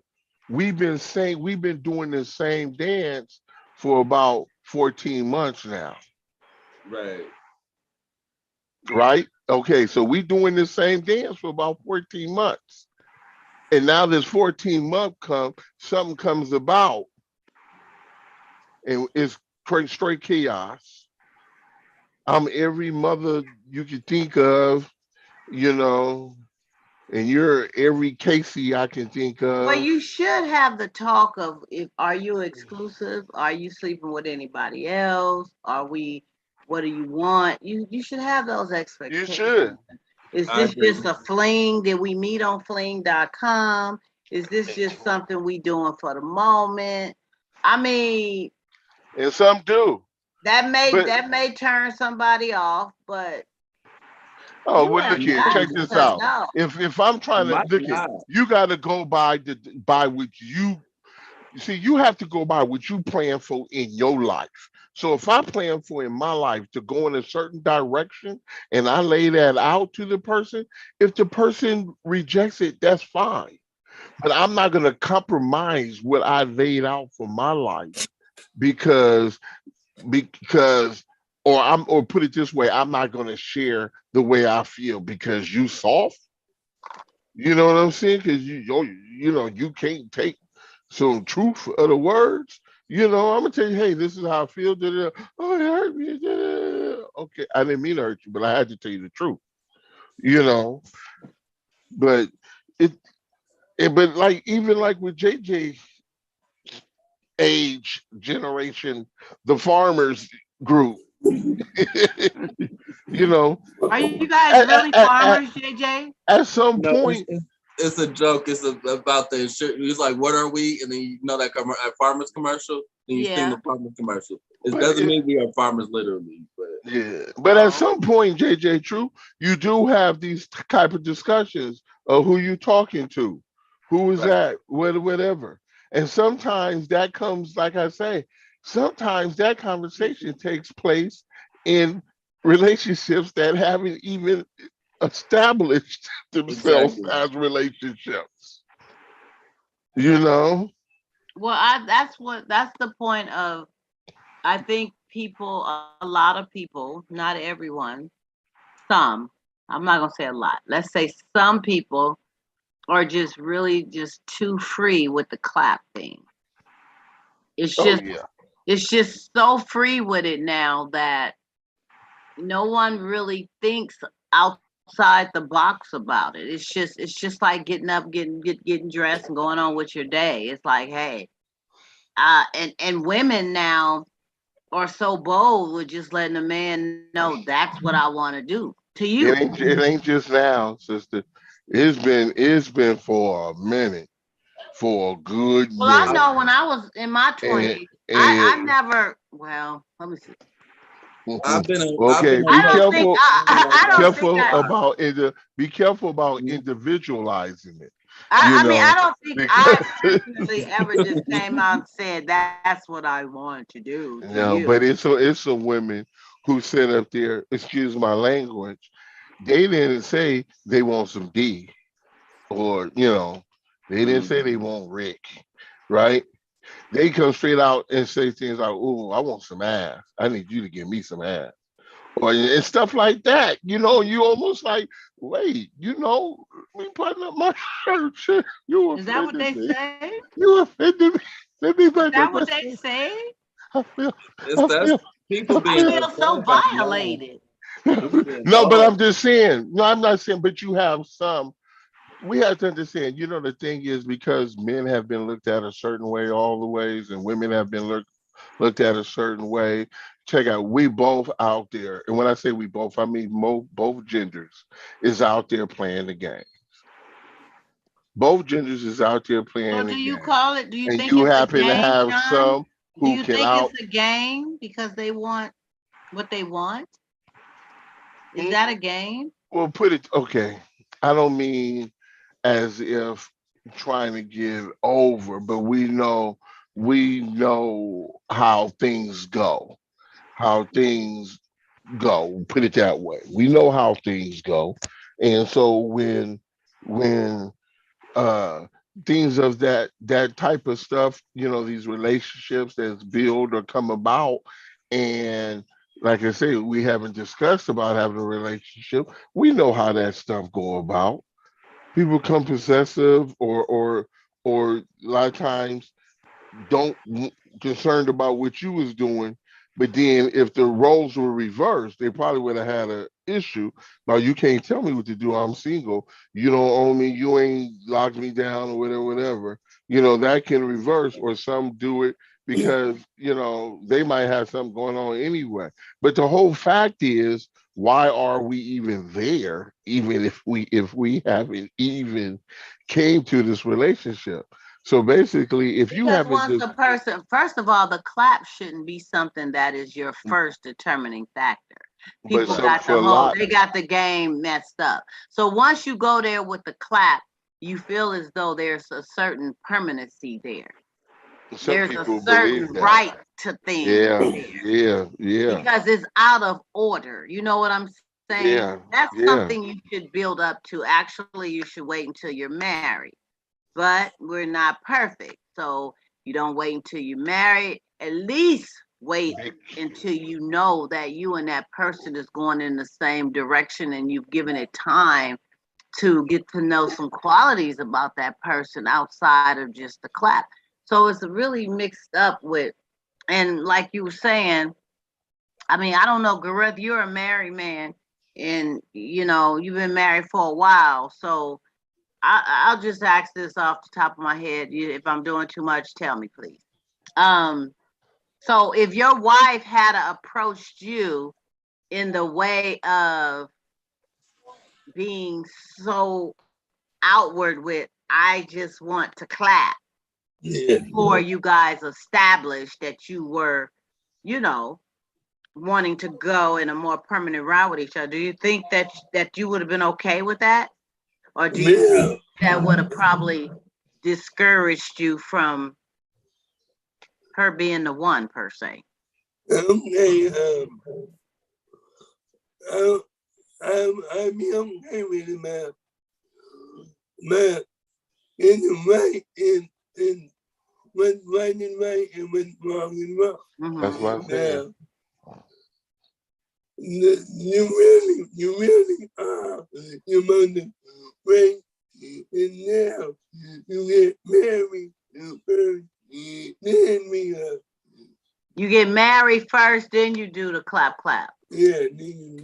We've been doing the same dance for about 14 months now, Right. right? Okay, so we doing the same dance for about 14 months. And now this 14-month something comes about and it's straight chaos. I'm every mother you could think of, you know, and you're every Casey I can think Well, of. you should have the talk of if are you exclusive? Are you sleeping with anybody else? Are we? What do you want? You should have those You expectations. should. Is I this just agree. a fling? Did we meet on fling.com? Is this just something we doing for the moment? I mean, And some do. that may But that may turn somebody off, but oh, you well, have look here. got Check this to out. know. If I'm trying to Might look at, not. you got to go by what you see. You have to go by what you plan for in your life. So if I plan for in my life to go in a certain direction and I lay that out to the person, if the person rejects it, that's fine. But I'm not going to compromise what I laid out for my life because because or put it this way, I'm not going to share the way I feel because you soft. You know what I'm saying? Because you can't take some truth of the words. I'm gonna tell you, hey, this is how I feel. Da, da, da. Oh, it hurt me. Da, da, da. Okay, I didn't mean to hurt you, but I had to tell you the truth. You know, but it, but like even like with JJ age generation, the farmers group. You know, Are you guys at, really at, at, farmers, JJ? at some No, point, it's a joke. It's about the insurance. It's like, what are we? And then you know that farmers commercial. Then you sing Yeah. the farmers commercial. It but doesn't mean we are farmers literally, but yeah, but at Oh, some point, JJ, true, you do have these type of discussions of who you talking to, who is right. that, whatever, and sometimes that comes, like I say, sometimes that conversation takes place in relationships that haven't even established themselves Exactly. as relationships. You know, well, that's the point of, I think people, a lot of people, not everyone, some, I'm not gonna say a lot. Let's say some people are just really just too free with the clap thing. It's oh just yeah, it's just so free with it now that no one really thinks outside the box about it. It's just like getting up, getting dressed and going on with your day. It's like, hey, and women now are so bold with just letting a man know that's what I want to do to you. it ain't just now, sister. It's been for a minute, for a good Well, I I, minute. know when I was in my And 20s, I and never, well, let me see. I've been okay, a I be don't husband think careful. for I don't about think Careful I. 25. about be careful about Mhm. individualizing it. You I mean, I know, don't think I because personally ever just came out and said that's what I want to do to no, you. but it's some women who sit up there. Excuse my language. They didn't say they want some D, or they didn't Mhm. say they want Rick, right? They come straight out and say things like, "Oh, I want some ass. I need you to give me some ass." Or and stuff like that. You almost like, wait, let me button up my shirt. Shit, you Is that what offended they me. say? You offended me. Let me Is button that up what my they shirt. say? I feel, It's I that's feel, people I I being feel. feel so upset right now. violated. People being No, but I'm bold. just saying. No, I'm not saying. But you have some. We have to understand. The thing is because men have been looked at a certain way all the ways, and women have been looked at a certain way. Check out, we both out there, and when I say we both, I mean both genders is out there playing the game. Both genders is out there So playing do the you game, call it? Do you and think you it's a happen to game, have John? some Do who you can think it's out. a game because they want what they want? Is Mm, that a game? Well, put it okay. I don't mean as if trying to get over, but we know how things go. How things go. Put it that way. We know how things go, and so when uh things of that type of stuff, these relationships that's build or come about, and like I say, we haven't discussed about having a relationship. We know how that stuff go about. People come possessive, or a lot of times don't concerned about what you was doing. But then if the roles were reversed, they probably would have had an issue. Now you can't tell me what to do. I'm single. You don't own me. You ain't locked me down or whatever, whatever. That can reverse, or some do it because they might have something going on anyway. But the whole fact is, why are we even there? Even if we haven't even came to this relationship. So basically, if you Because haven't once just, a person, first of all, the clap shouldn't be something that is your first determining factor. but People Right. some got for the a whole, lot, they got the game messed up. So once you go there with the clap, you feel as though there's a certain permanency there. some There's a people certain believe that. right to things Yeah, there yeah, yeah, because it's out of order. You know what I'm saying? yeah, That's yeah. something you should build up to. Actually, you should wait until you're married, but we're not perfect. So you don't wait until you're married. At least wait Big- until you know that you and that person is going in the same direction and you've given it time to get to know some qualities about that person outside of just the clap. So it's really mixed up with, and like you were saying, I mean, I don't know, Gareth, you're a married man and you've been married for a while. So I'll just ask this off the top of my head. If I'm doing too much, tell me, please. Um, So if your wife had approached you in the way of being so outward with, I just want to clap, Yeah. before you guys established that you were, you know, wanting to go in a more permanent route with each other, do you think that you would have been okay with that? Or do you Yeah. think that would have probably discouraged you from her being the one per se? Okay. I'm okay with it, man. Man, in the right, in what's right is right and what's wrong is wrong. That's what I'm saying. Now, you really are your mother, right? And now you get married first, then we You get married first, then you do the clap clap. yeah, then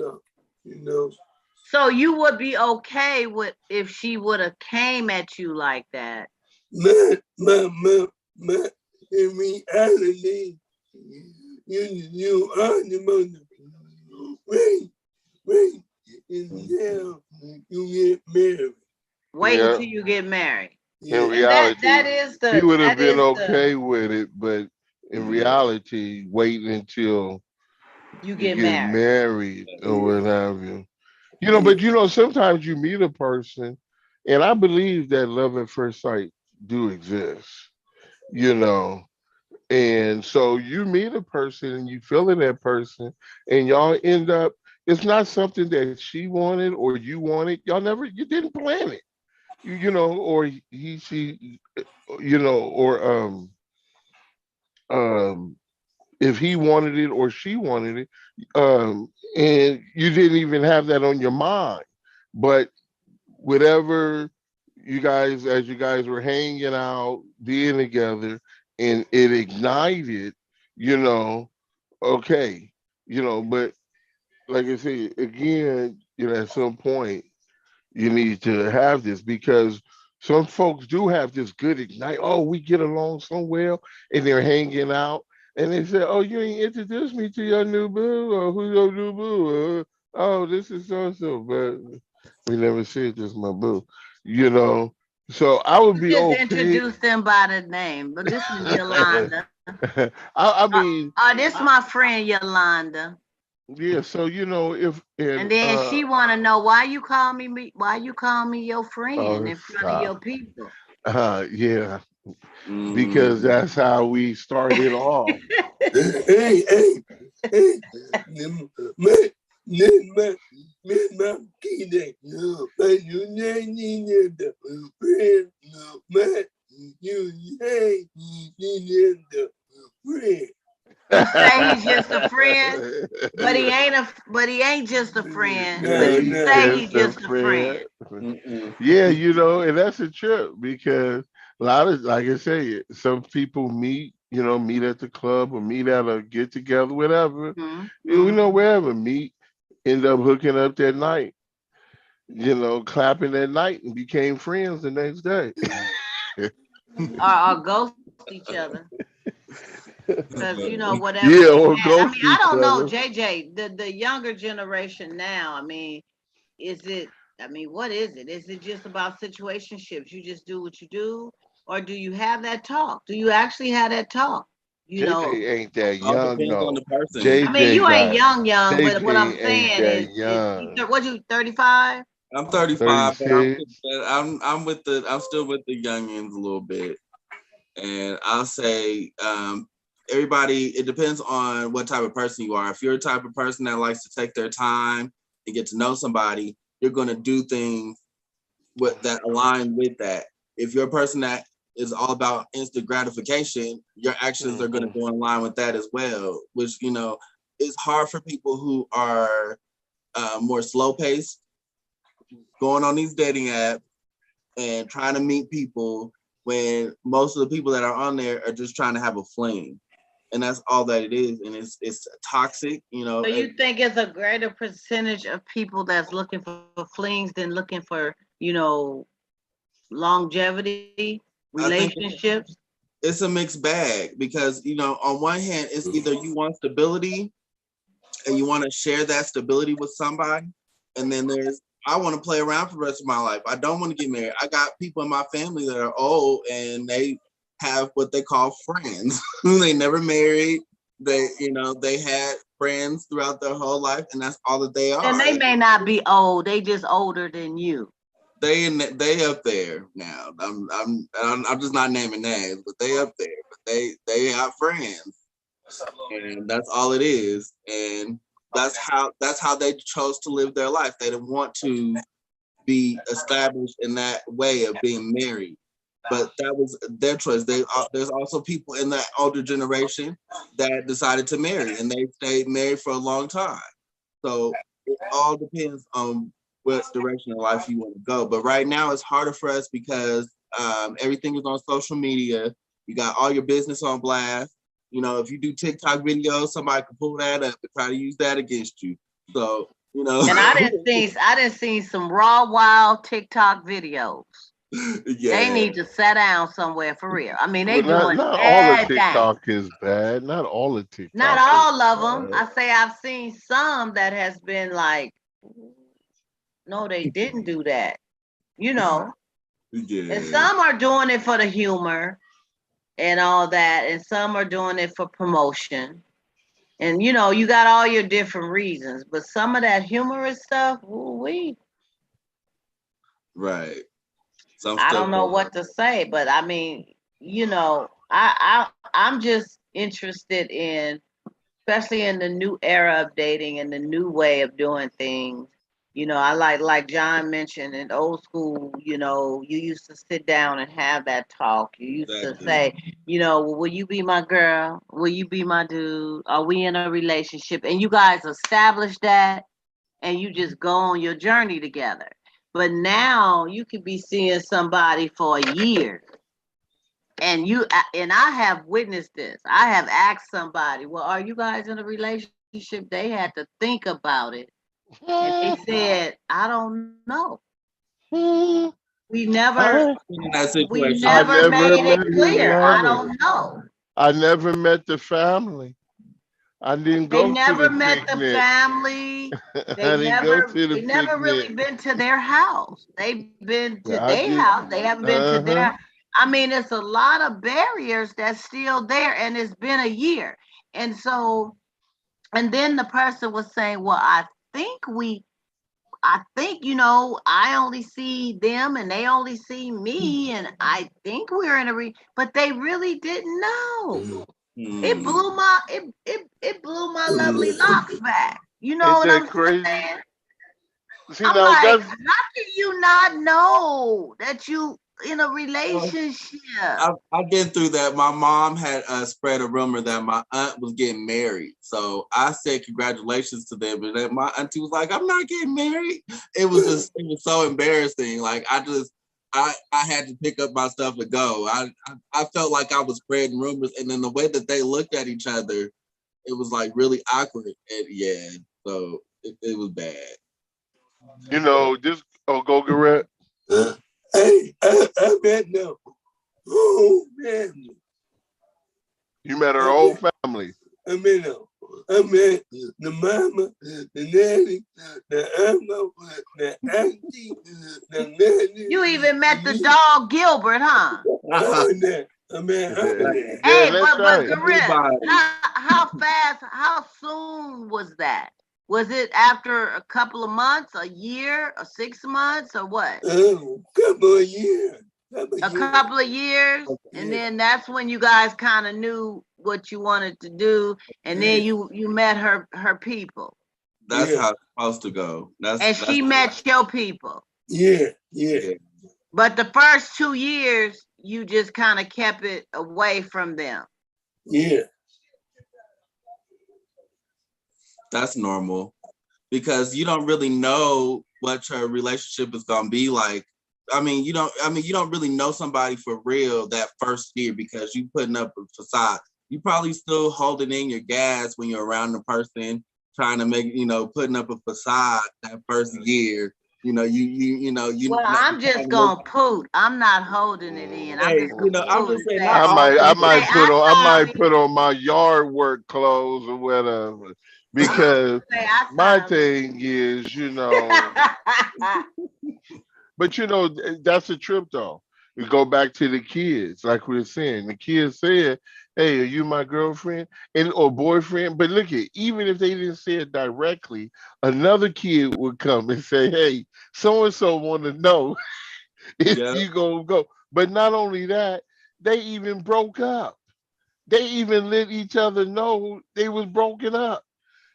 you know. So you would be okay with if she would have came at you like that? My, in reality, you are the mother. Wait, and now you get married. Wait Yeah. until you get married. In Yeah. And reality, that is the he would have that been is the okay with it, but in reality, waiting until you you get get married. married or Yeah. what have you. You know, but you know, sometimes you meet a person, and I believe that love at first sight do exist, you know. And so you meet a person and you feel in that person, and y'all end up, it's not something that she wanted or you wanted. Y'all never, you didn't plan it. You know, or she, you know, or um if he wanted it or she wanted it, and you didn't even have that on your mind. But whatever you guys, as you guys were hanging out, being together, and it ignited, you know, okay, you know, but like I say, again, you know, at some point, you need to have this because some folks do have this good ignite. Oh, we get along so well, and they're hanging out, and they say, "Oh, you ain't introduced me to your new boo, or who's your new boo? Oh, this is so and so," but we never said this, my boo. You know, so I would You be just okay. introduced them by the name, but this is Yolanda. I mean, This my friend Yolanda. yeah. So you know, if And and then she wanna know why you call me your friend oh in front of stop, your people. yeah, because Mm. that's how we started off. Hey, man, man, my kid, but you need the friend, man, you say you need the friend. He say he's just a friend, but he ain't just a friend. But No, he He's no. say he just a just a friend. friend. Mm-mm. Yeah, you know, and that's a trip because a lot of, like I say, some people meet, you know, meet at the club or meet at a get together, whatever. You know, Mm-hmm. wherever meet, end up hooking up that night, you know, clapping that night and became friends the next day. Or ghost each other. Because whatever Yeah, you or had. I ghost mean, I each don't know, other. JJ, the younger generation now, I mean, what is it? Is it just about situationships? You just do what you do? Or do you have that talk? Do you actually have that talk? You know, JJ ain't that All young, depends on no. the person. I mean, JJ you ain't got young, but what I'm JJ ain't saying that is young. what you 35? I'm 35, but 36. I'm still with the youngins a little bit, and I'll say everybody. It depends on what type of person you are. If you're a type of person that likes to take their time and get to know somebody, you're gonna do things that align with that. If you're a person that is all about instant gratification, your actions are going to Mhm. go in line with that as well. Which is hard for people who are more slow paced, going on these dating apps and trying to meet people when most of the people that are on there are just trying to have a fling, and that's all that it is, and it's toxic. So you think it's a greater percentage of people that's looking for flings than looking for, longevity, I think relationships? it's a mixed bag because, you know, on one hand, it's either you want stability and you want to share that stability with somebody. And then there's, I want to play around for the rest of my life. I don't want to get married. I got people in my family that are old and they have what they call friends. They never married. They, you know, they had friends throughout their whole life, and that's all that they are. And they may not be old; they just older than you. They up there now. I'm just not naming names, but they up there. But they have friends, and that's all it is. And that's how they chose to live their life. They didn't want to be established in that way of being married, but that was their choice. There's also people in that older generation that decided to marry, and they stayed married for a long time. So it all depends on what direction of life you want to go. But right now, it's harder for us because everything is on social media. You got all your business on blast. You know, if you do TikTok videos, somebody can pull that up and try to use that against you. So, you know. And I didn't see some raw, wild TikTok videos. Yeah. They need to sit down somewhere for real. I mean, they Well, doing not all of everything. TikTok is bad. Not all of TikTok. Not is all of them. bad. I say I've seen some that has been like, no, they didn't do that. You know, Yeah. and some are doing it for the humor and all that, and some are doing it for promotion. And you know, you got all your different reasons, but some of that humorous stuff, we Right. Some I stuff don't know what to say, but I mean, you know, I'm just interested in, especially in the new era of dating and the new way of doing things. You know, I like John mentioned in old school, you know, you used to sit down and have that talk. You used to Exactly. say, you know, well, will you be my girl? Will you be my dude? Are we in a relationship? And you guys establish that and you just go on your journey together. But now you could be seeing somebody for a year and I have witnessed this. I have asked somebody, well, are you guys in a relationship? They had to think about it. And they said, I don't know. We never in that we situation. I never never made met it his clear. I mother. don't know. I never met the family. I didn't They go to never the met the picnic. family. I didn't go to the They never really picnic. been to their house. They've been to I their just, house. They haven't been to uh-huh. their. I mean, it's a lot of barriers that's still there, and it's been a year. And so, and then the person was saying, "Well, I think, you know, I only see them and they only see me, and I think we're in but they really didn't know. It Hmm. blew my it blew my lovely locks back. You know Ain't what that I'm crazy? saying? See, I'm now like, that's, how can you not know that you in a Well, relationship? I've been through that. My mom had spread a rumor that my aunt was getting married. So I said congratulations to them. And then my auntie was like, I'm not getting married. It was so embarrassing. Like I had to pick up my stuff and go. I felt like I was spreading rumors. And then the way that they looked at each other, it was like really awkward. And yeah, so it was bad. this, oh, go Garrett. Hey, I met no whole family. You met her I whole met, family. I met the mama, the nanny, the uncle, the auntie, the nanny. You even met the dog Gilbert, huh? I met all that. Yeah, Hey, that's but right. Corinne, Everybody. how fast, how soon was that? Was it after a couple of months, a year, or 6 months, or what? Couple of years. A couple of years, and Yeah, then that's when you guys kind of knew what you wanted to do, and yeah, then you met her people, That's yeah, how it's supposed to go. and That's she met your people. yeah, yeah, yeah. But the first 2 years, you just kind of kept it away from them. yeah. That's normal because you don't really know what your relationship is gonna be like. You don't really know somebody for real that first year because you putting up a facade. You probably still holding in your gas when you're around the person, trying to make, putting up a facade that first year. Well, I'm just gonna poot. I'm not holding it in. I'm Hey, just gonna I'm poot just and saying, say, not all I people. might say, I'm sorry. put on my yard work clothes or whatever. Because Say, I my sorry. thing is, but that's a trip though. We go back to the kids, like we were saying. The kids said, "Hey, are you my girlfriend and or boyfriend?" But look at, even if they didn't say it directly, another kid would come and say, "Hey, so and so want to know if Yeah. you gonna go." But not only that, they even broke up. They even let each other know they was broken up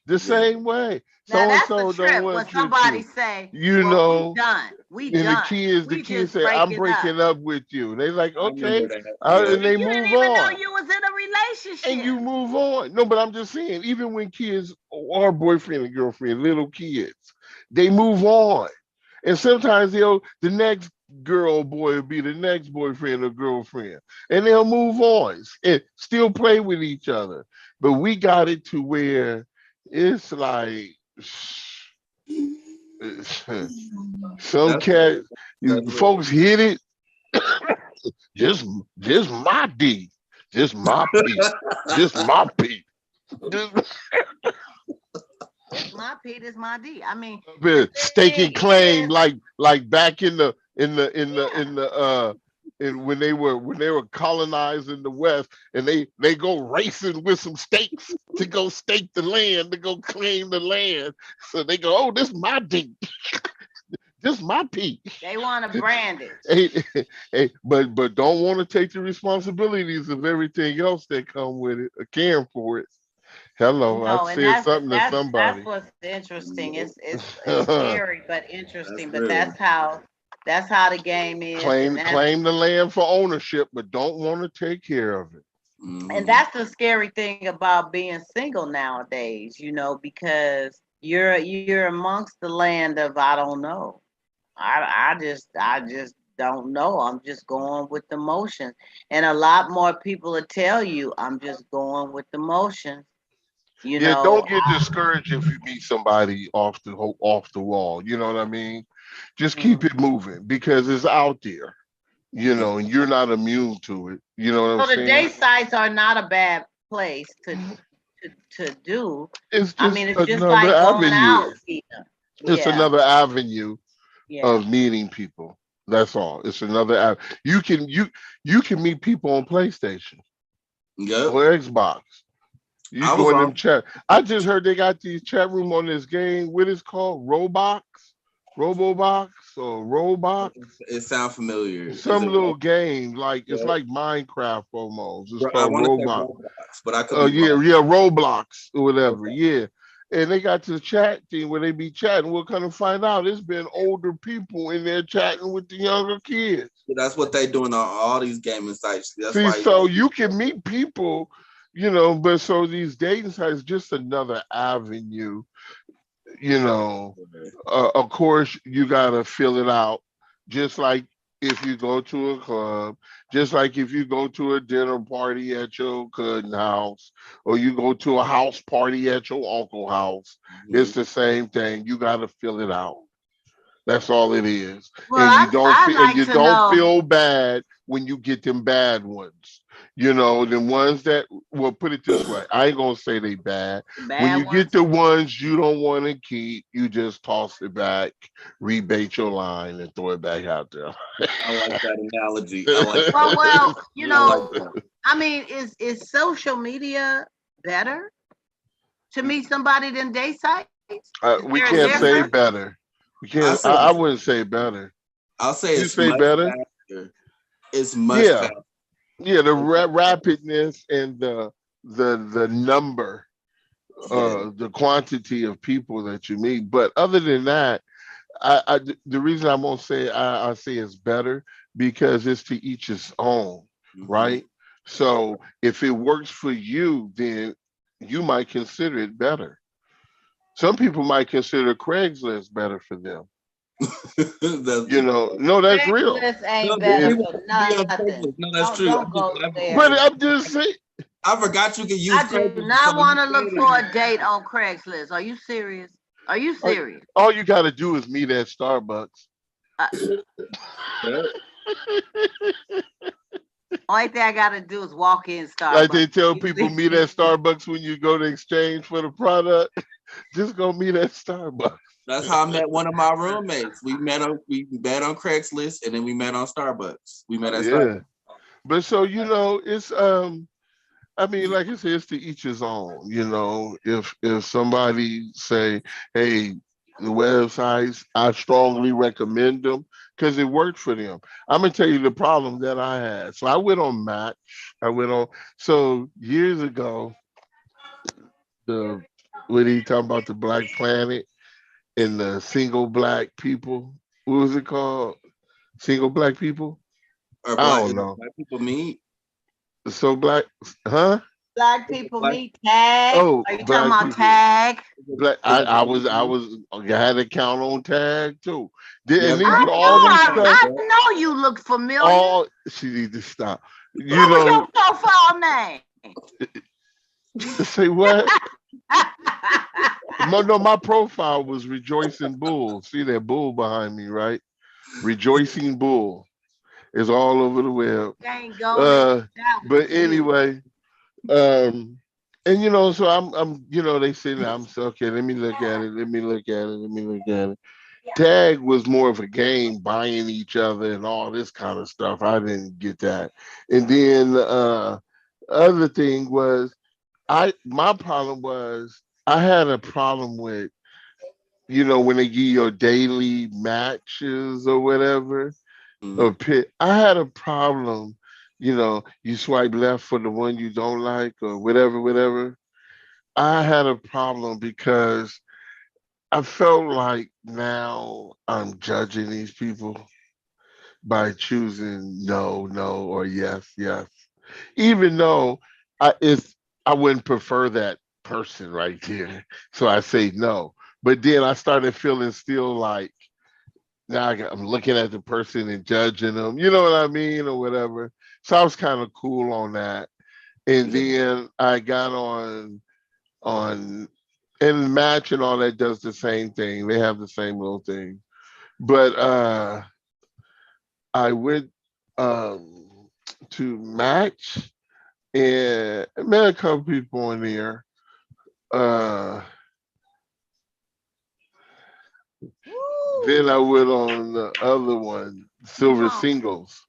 the Yeah. same way. Now So and that's so a don't trip when want you somebody to, say, you "Well, we know. done. We And done. the We kids just say, "I'm breaking up." breaking up with you." They like, I remember okay, that. Yeah. and And they you didn't move even know on, you was in a and relationship. you move on. No, but I'm just saying, even when kids are boyfriend and girlfriend, little kids, they move on, and sometimes the next girl or boy will be the next boyfriend or girlfriend, and they'll move on and still play with each other. But we got it to where it's like. Some That's real. cat That's real. folks hit it. just just my D. Just my P. Just my P. Just It's my Pete, it's my D. I mean, the been staking thing claim is, like back in the yeah. when they were colonizing the West, and they go racing with some stakes to go stake the land, to go claim the land. So they go, oh, this my D. This my P. They want to brand it. Hey, hey, but don't want to take the responsibilities of everything else that come with it, or caring for it. Hello, I No, and said that's something to that's somebody. what's interesting. It's claim scary but interesting. But real. that's how the game is, claim the land for ownership, but don't want to take care of it. and Mhm. that's the scary thing about being single nowadays. Because you're amongst the land of I don't know. I just don't know. I'm just going with the motions, and a lot more people will tell you I'm just going with the motions. You Yeah, know, don't get discouraged if you meet somebody off the wall. You know what I mean? Just keep Mhm. it moving because it's out there. And you're not immune to it. You know what I'm So the saying? day sites are not a bad place to do. It's I just mean, it's just another like going avenue. out. Yeah, It's yeah, another avenue yeah. of meeting people. That's all. It's another you can meet people on PlayStation Yep. or Xbox. You I was go in on. them chat. I just heard they got these chat room on this game. What is called Roblox, Robobox, or Roblox? It sounds familiar. Is Some it? little game like it's Yep. like Minecraft almost. It's Bro, I called want to say Roblox. Roblox, but I could be Yeah, wrong. yeah, Roblox or whatever. Okay. Yeah. And they got to the chat thing where they be chatting. We'll kind of find out it's been older people in there chatting with the younger kids. So that's what they doing on all these gaming sites. That's See, why. so you can meet people, but so these dating sites just another avenue, you know. Of course, you gotta fill it out, just like if you go to a club, just like if you go to a dinner party at your cousin's house, or you go to a house party at your uncle's house. It's Mhm. the same thing. You gotta fill it out. That's all it is. Well, And I like you to don't know feel bad when you get them bad ones. The ones that, well, put it this way. I ain't gonna say they bad. the When bad you get ones. the ones you don't want to keep, you just toss it back, rebait your line, and throw it back out there. I like that analogy. I like Well, that. well, I like that. I mean, is social media better to meet somebody than day sites? Is We there a can't say difference? better. We I can't. say I wouldn't say better. I'll say You it's say much better? faster. It's much Yeah. faster. Yeah, the rapidness and the number, Yeah. the quantity of people that you meet. But other than that, the reason I won't say I say it's better because it's to each his own, Mm-hmm. right? So if it works for you, then you might consider it better. Some people might consider Craigslist better for them. No, that's real. Craigslist ain't No, some better If, people for be on nothing. Craigslist. No, that's true. Don't go but there. I'm just saying, I forgot you can use I do Craigslist. So not when want you to said look it, for a date on Craigslist. Are you serious? Are you All serious? all you got to do is meet at Starbucks. Uh, Yeah. only thing I gotta do is walk in Like they Starbucks. tell You people, meet see? at Starbucks when you go to exchange for the product. Just go meet at Starbucks. That's how I met one of my roommates. We met on Craigslist and then we met on Starbucks. We met at Yeah. Starbucks. But so it's I mean, like I said, it's to each his own. If somebody say, "Hey, the websites, I strongly recommend them because it worked for them." I'm gonna tell you the problem that I had. So I went on Match. I went on. So years ago, the when he talking about the Black Planet and the single black people, what was it called? Single black people? Or I black, don't know. black people meet. So black, huh? Black Is it people black? meet tag. Oh, Are you talking black about people. tag? Is it, Like is I, it I black was, I people? was, I had to count on tag too. Yeah, And then black I people all know this meet I, tag, stuff, I bro. know you look familiar. all she need to stop. You What was your know, profile name? say what? No, my profile was Rejoicing Bull. See that bull behind me, right? Rejoicing Bull is all over the web. Dang Gona. Uh, That but was you. anyway, and so they say that I'm so okay. Let me look at it. Let me look at it. Let me look at it. Tag was more of a game, buying each other and all this kind of stuff. I didn't get that. And then other thing was my problem was I had a problem with when they give you your daily matches or whatever Mhm. or pit. I had a problem. You swipe left for the one you don't like or whatever, whatever. I had a problem because I felt like now I'm judging these people by choosing no, no, or yes, yes. Even though I wouldn't prefer that person right there. So I say no. But then I started feeling still like now I'm looking at the person and judging them, you know what I mean, or whatever. So I was kind of cool on that. And Yeah. then I got on and Match and all that does the same thing. They have the same little thing. But I went to Match and I met a couple people in there. Uh, Woo. then I went on the other one, Which Silver one? Singles,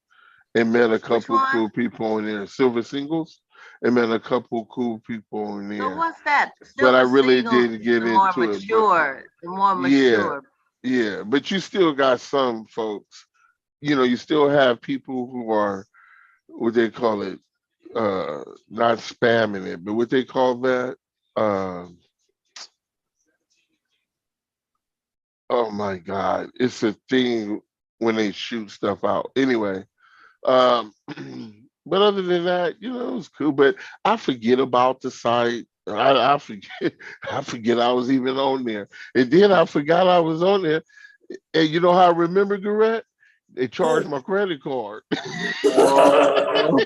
and met a Which couple one? cool people in there. Silver Singles, and met a couple cool people in So there. what's that? But I Silver really Singles didn't is get the more into it. But mature, the more yeah, mature. yeah. But you still got some folks. You still have people who are what they call it, not spamming it, but what they call that. Um, oh my God, it's a thing when they shoot stuff out. Anyway, um, but other than that, it was cool. But I forget about the site. I forget. I forget I was even on there, and then I forgot I was on there. And you know how I remember, Garrett? They charged my credit card. Oh.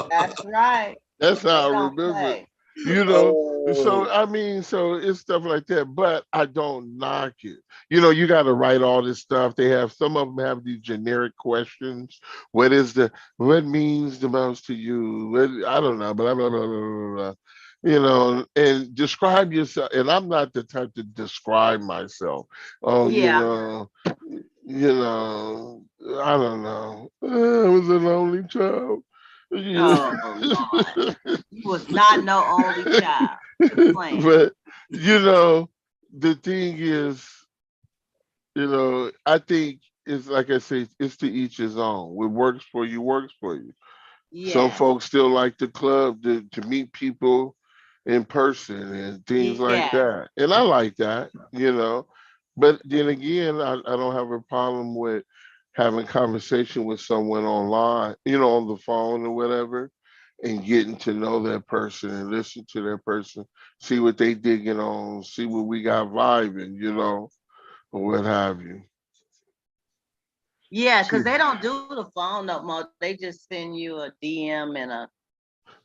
That's right. That's They how I don't remember. play. You know, Oh. so I mean, so it's stuff like that, but I don't knock it. You got to write all this stuff. They have some of them have these generic questions. What means the most to you? I don't know, blah blah blah blah blah. Blah. And describe yourself. And I'm not the type to describe myself. Oh, Yeah. I don't know. I was a lonely child. Yeah. Oh Lord. You was not no only child. Quit playing. But the thing is, I think it's like I say, it's to each his own. What works for you works for you. Some Yes. folks still like the club to meet people in person and things like Yes. that. And I like that. But then again, I don't have a problem with having conversation with someone online, on the phone or whatever, and getting to know that person and listen to that person, see what they digging on, see what we got vibing, or what have you. Yeah, See, because they don't do the phone no more. They just send you a DM and a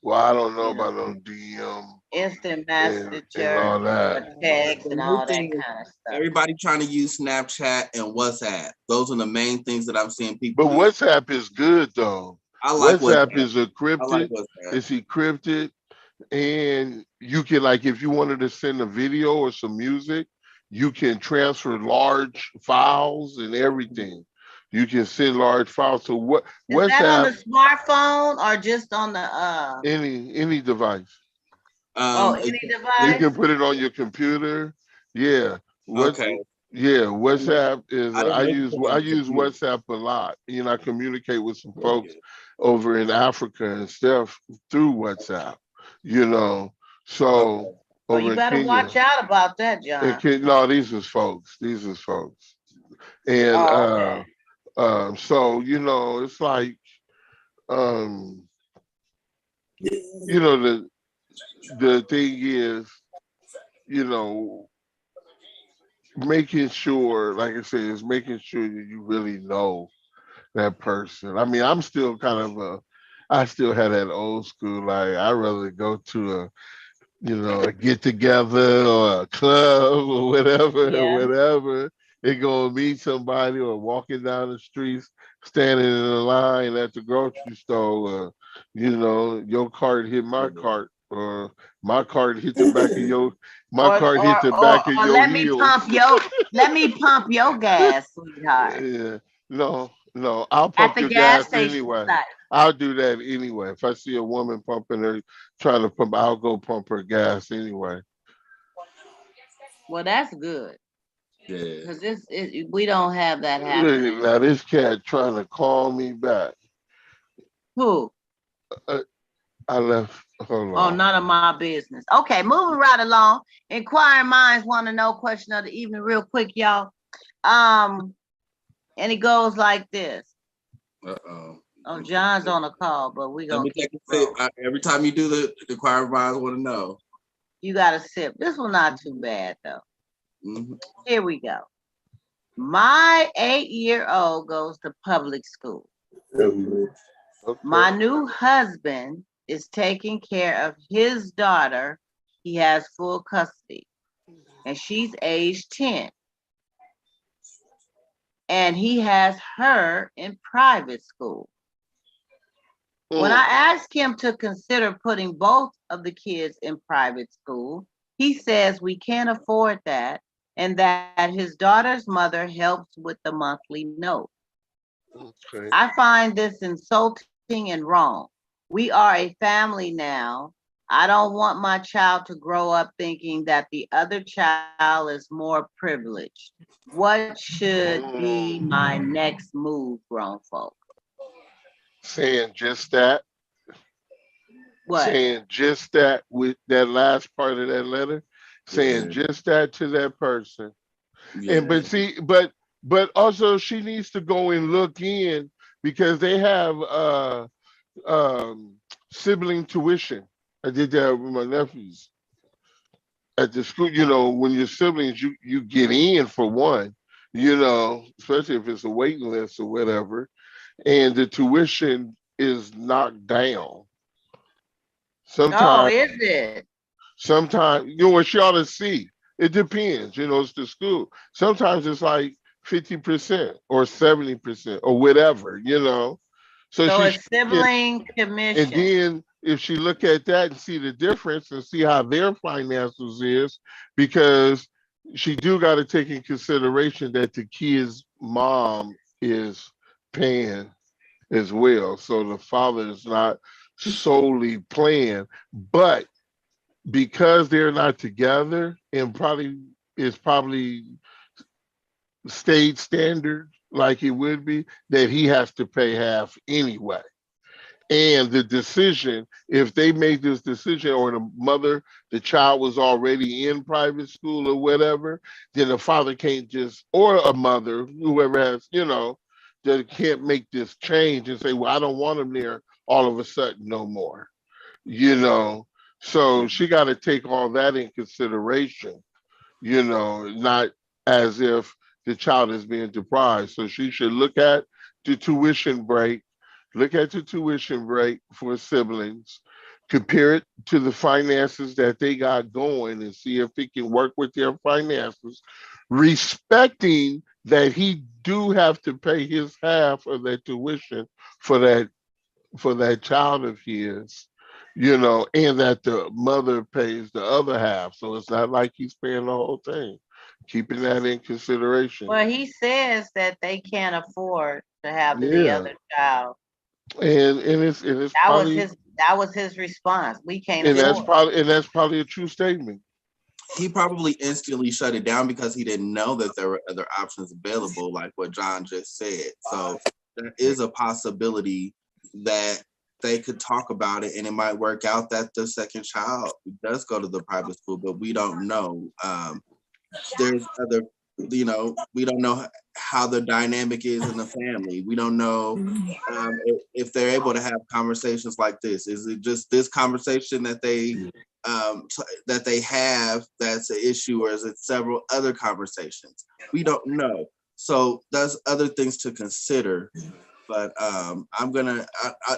Well, I don't know You know, about no DM instant and messenger all or that. text The and new all that thing is kind of stuff. everybody trying to use Snapchat and WhatsApp. Those are the main things that I'm seeing people But use. WhatsApp is good though. I like WhatsApp WhatsApp. is I like encrypted. WhatsApp. It's encrypted, and you can, like, if you wanted to send a video or some music, you can transfer large files and everything. You can send large files. So what Is that on the WhatsApp, smartphone or just on the any device. any You It, device? can put it on your computer. Yeah. What? okay. Yeah. I didn't know. WhatsApp is. I didn't I know you could use put it on I the use computer. WhatsApp a lot. I communicate with some folks Okay. over in Africa and stuff through WhatsApp. You know. So Okay. Oh, over you in better Kenya. watch out about that, And John. No, these is folks. These is folks. And Oh, okay. so it's like um, the thing is, you know, making sure, like I said, is making sure that you really know that person. I mean, I'm still kind of I still have that old school, like I'd rather go to a get together or a club or whatever, or Yeah. whatever, and go meet somebody or walking down the streets, standing in a line at the grocery store, or your cart hit my cart, or my cart hit the back of your my Or cart hit or the or, back of or your heels. let me pump your gas, sweetheart. Yeah. No, no, I'll At pump the your gas gas station anyway. site. I'll do that anyway. If I see a woman pumping her, trying to pump, I'll go pump her gas anyway. Well, that's good. Yeah. Because we don't have that Look happening. at now, this cat trying to call me back. Who? Uh, I left. Hold Oh, on. none of my business. Okay, moving right along. Inquiring minds want to know question of the evening real quick, y'all. Um, and it goes like this. Uh-oh. Oh, John's on a call, but we Let gonna me keep take it a sip. rolling. Every time you do the choir minds want to know. You got to sip. This one not too bad though. Mm-hmm. Here we go. My 8-year-old goes to public school. Okay. My new husband is taking care of his daughter. He has full custody, and she's age 10. And he has her in private school. When I asked him to consider putting both of the kids in private school, he says we can't afford that and that his daughter's mother helps with the monthly note. Okay. I find this insulting and wrong. We are a family now. I don't want my child to grow up thinking that the other child is more privileged. What should be my next move, grown folk? Saying just that. What? Saying just that with that last part of that letter. Saying Yeah. just that to that person. And Yeah. but see, but also she needs to go and look in because they have um sibling tuition. I did that with my nephews at the school. When your siblings, you get in for one. Especially if it's a waiting list or whatever, and the tuition is knocked down. Oh, Sometimes, is it? what you ought to see. It depends. It's the school. Sometimes it's like 50% or 70% or whatever. So So she it's should look at, sibling and commission. then if she look at that and see the difference and see how their finances is, because she do got to take in consideration that the kid's mom is paying as well. So the father is not solely playing, but because they're not together and probably state standard like it would be, that he has to pay half anyway. And the decision, if they make this decision, or the child was already in private school or whatever, then the father can't or a mother, whoever that can't make this change and say, well, I don't want him there all of a sudden no more. you know. So she got to take all that in consideration, not as if the child is being deprived. So she should the tuition break, look at the tuition break for siblings, compare it to the finances that they got going and see if it can work with their finances, respecting that he do have to pay his half of that tuition for that child of his, and that the mother pays the other half. So it's not like he's paying the whole thing. Keeping that in consideration. Well, he says that they can't afford to have the Yeah. other child. And it's probably That was his response. We can't and that's afford. probably and that's probably a true statement. He probably instantly shut it down because he didn't know that there were other options available, like what John just said. So there is a possibility that they could talk about it and it might work out that the second child does go to the private school, but we don't know. There's other, we don't know how the dynamic is in the family. We don't know if they're able to have conversations like this. Is it just this conversation that they have that's an issue, or is it several other conversations? We don't know. So there's other things to consider. But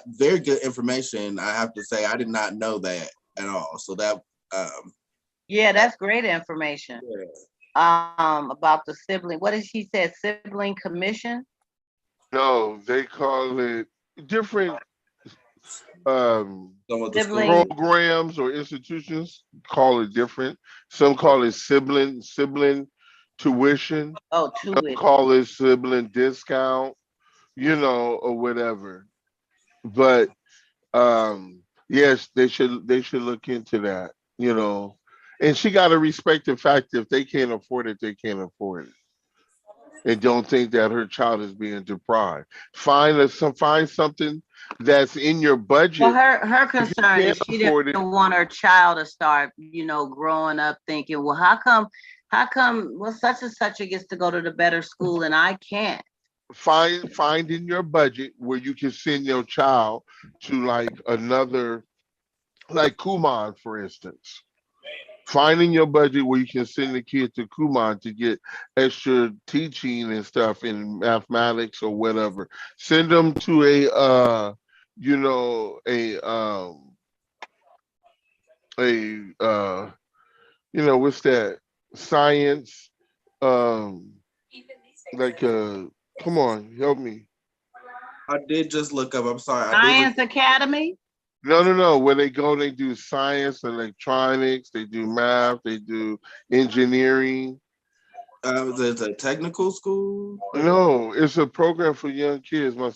very good information. I have to say, I did not know that at all. So that, Yeah, that's great information. yeah. About the sibling. What did she say? Sibling commission? No, they call it different Some of the Sibling. school, programs or institutions call it different. Some call it sibling tuition. Oh, Some tuition. call it sibling discount, or whatever. But yes, they should look into that, And she got to respect the fact that if they can't afford it, they can't afford it. And don't think that her child is being deprived. Find something that's in your Well, budget. her If you concern can't is she afford it, didn't want her child to start, growing up thinking, well, how come, well, such and such gets to go to the better school and I can't. find in your budget where you can send your child to like another, like Kumon, for instance. Finding your budget where you can send the kid to Kumon to get extra teaching and stuff in mathematics or whatever. Send them to what's that? Science, um, like come on, help me. I did just look up. I'm sorry, I did look. Science Academy? No, no, no. Where they go, they do science, electronics, they do math, they do engineering. There's a technical school. No, it's a program for young kids. My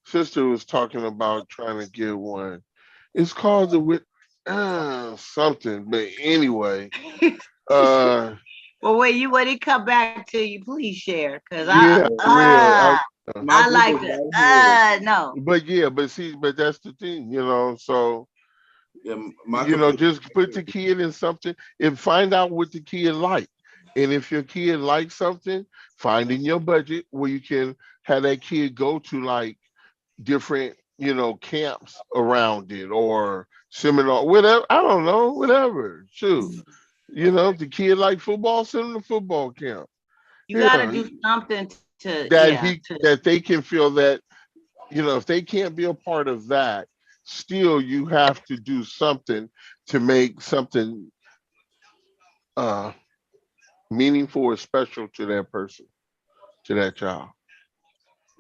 sister was talking about trying to get one. It's called the Wit something, but anyway, uh, Well, when it come back to you, please share. Cause yeah, I will. My I book like is to, right here. no. But yeah, but that's the thing, So Yeah, my computer. just put the kid in something and find out what the kid like. And if your kid likes something, find in your budget where you can have that kid go to like different, camps around it or seminar, whatever. I don't know, whatever. Shoot. The kid like football, send him to football camp. You got to Yeah. do something to, That yeah. he that they can feel that, if they can't be a part of that, still you have to do something to make something uh meaningful or special to that person, to that child.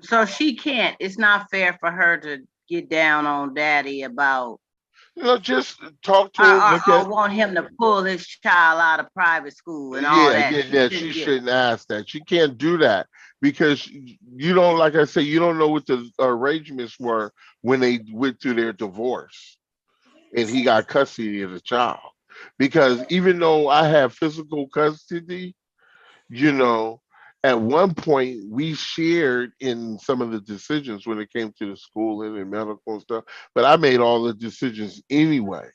So she can't. It's not fair for her to get down on daddy about Just talk to or, him, or, look at. or want him to pull his child out of private school and all Yeah, that. yeah, She yeah. She shouldn't get. shouldn't ask that. She can't do that because you don't, like I say, you don't know what the arrangements were when they went through their divorce and he got custody of the child. Because even though I have physical custody, you know, at one point we shared in some of the decisions when it came to the schooling and medical and stuff, but I made all the decisions anyway,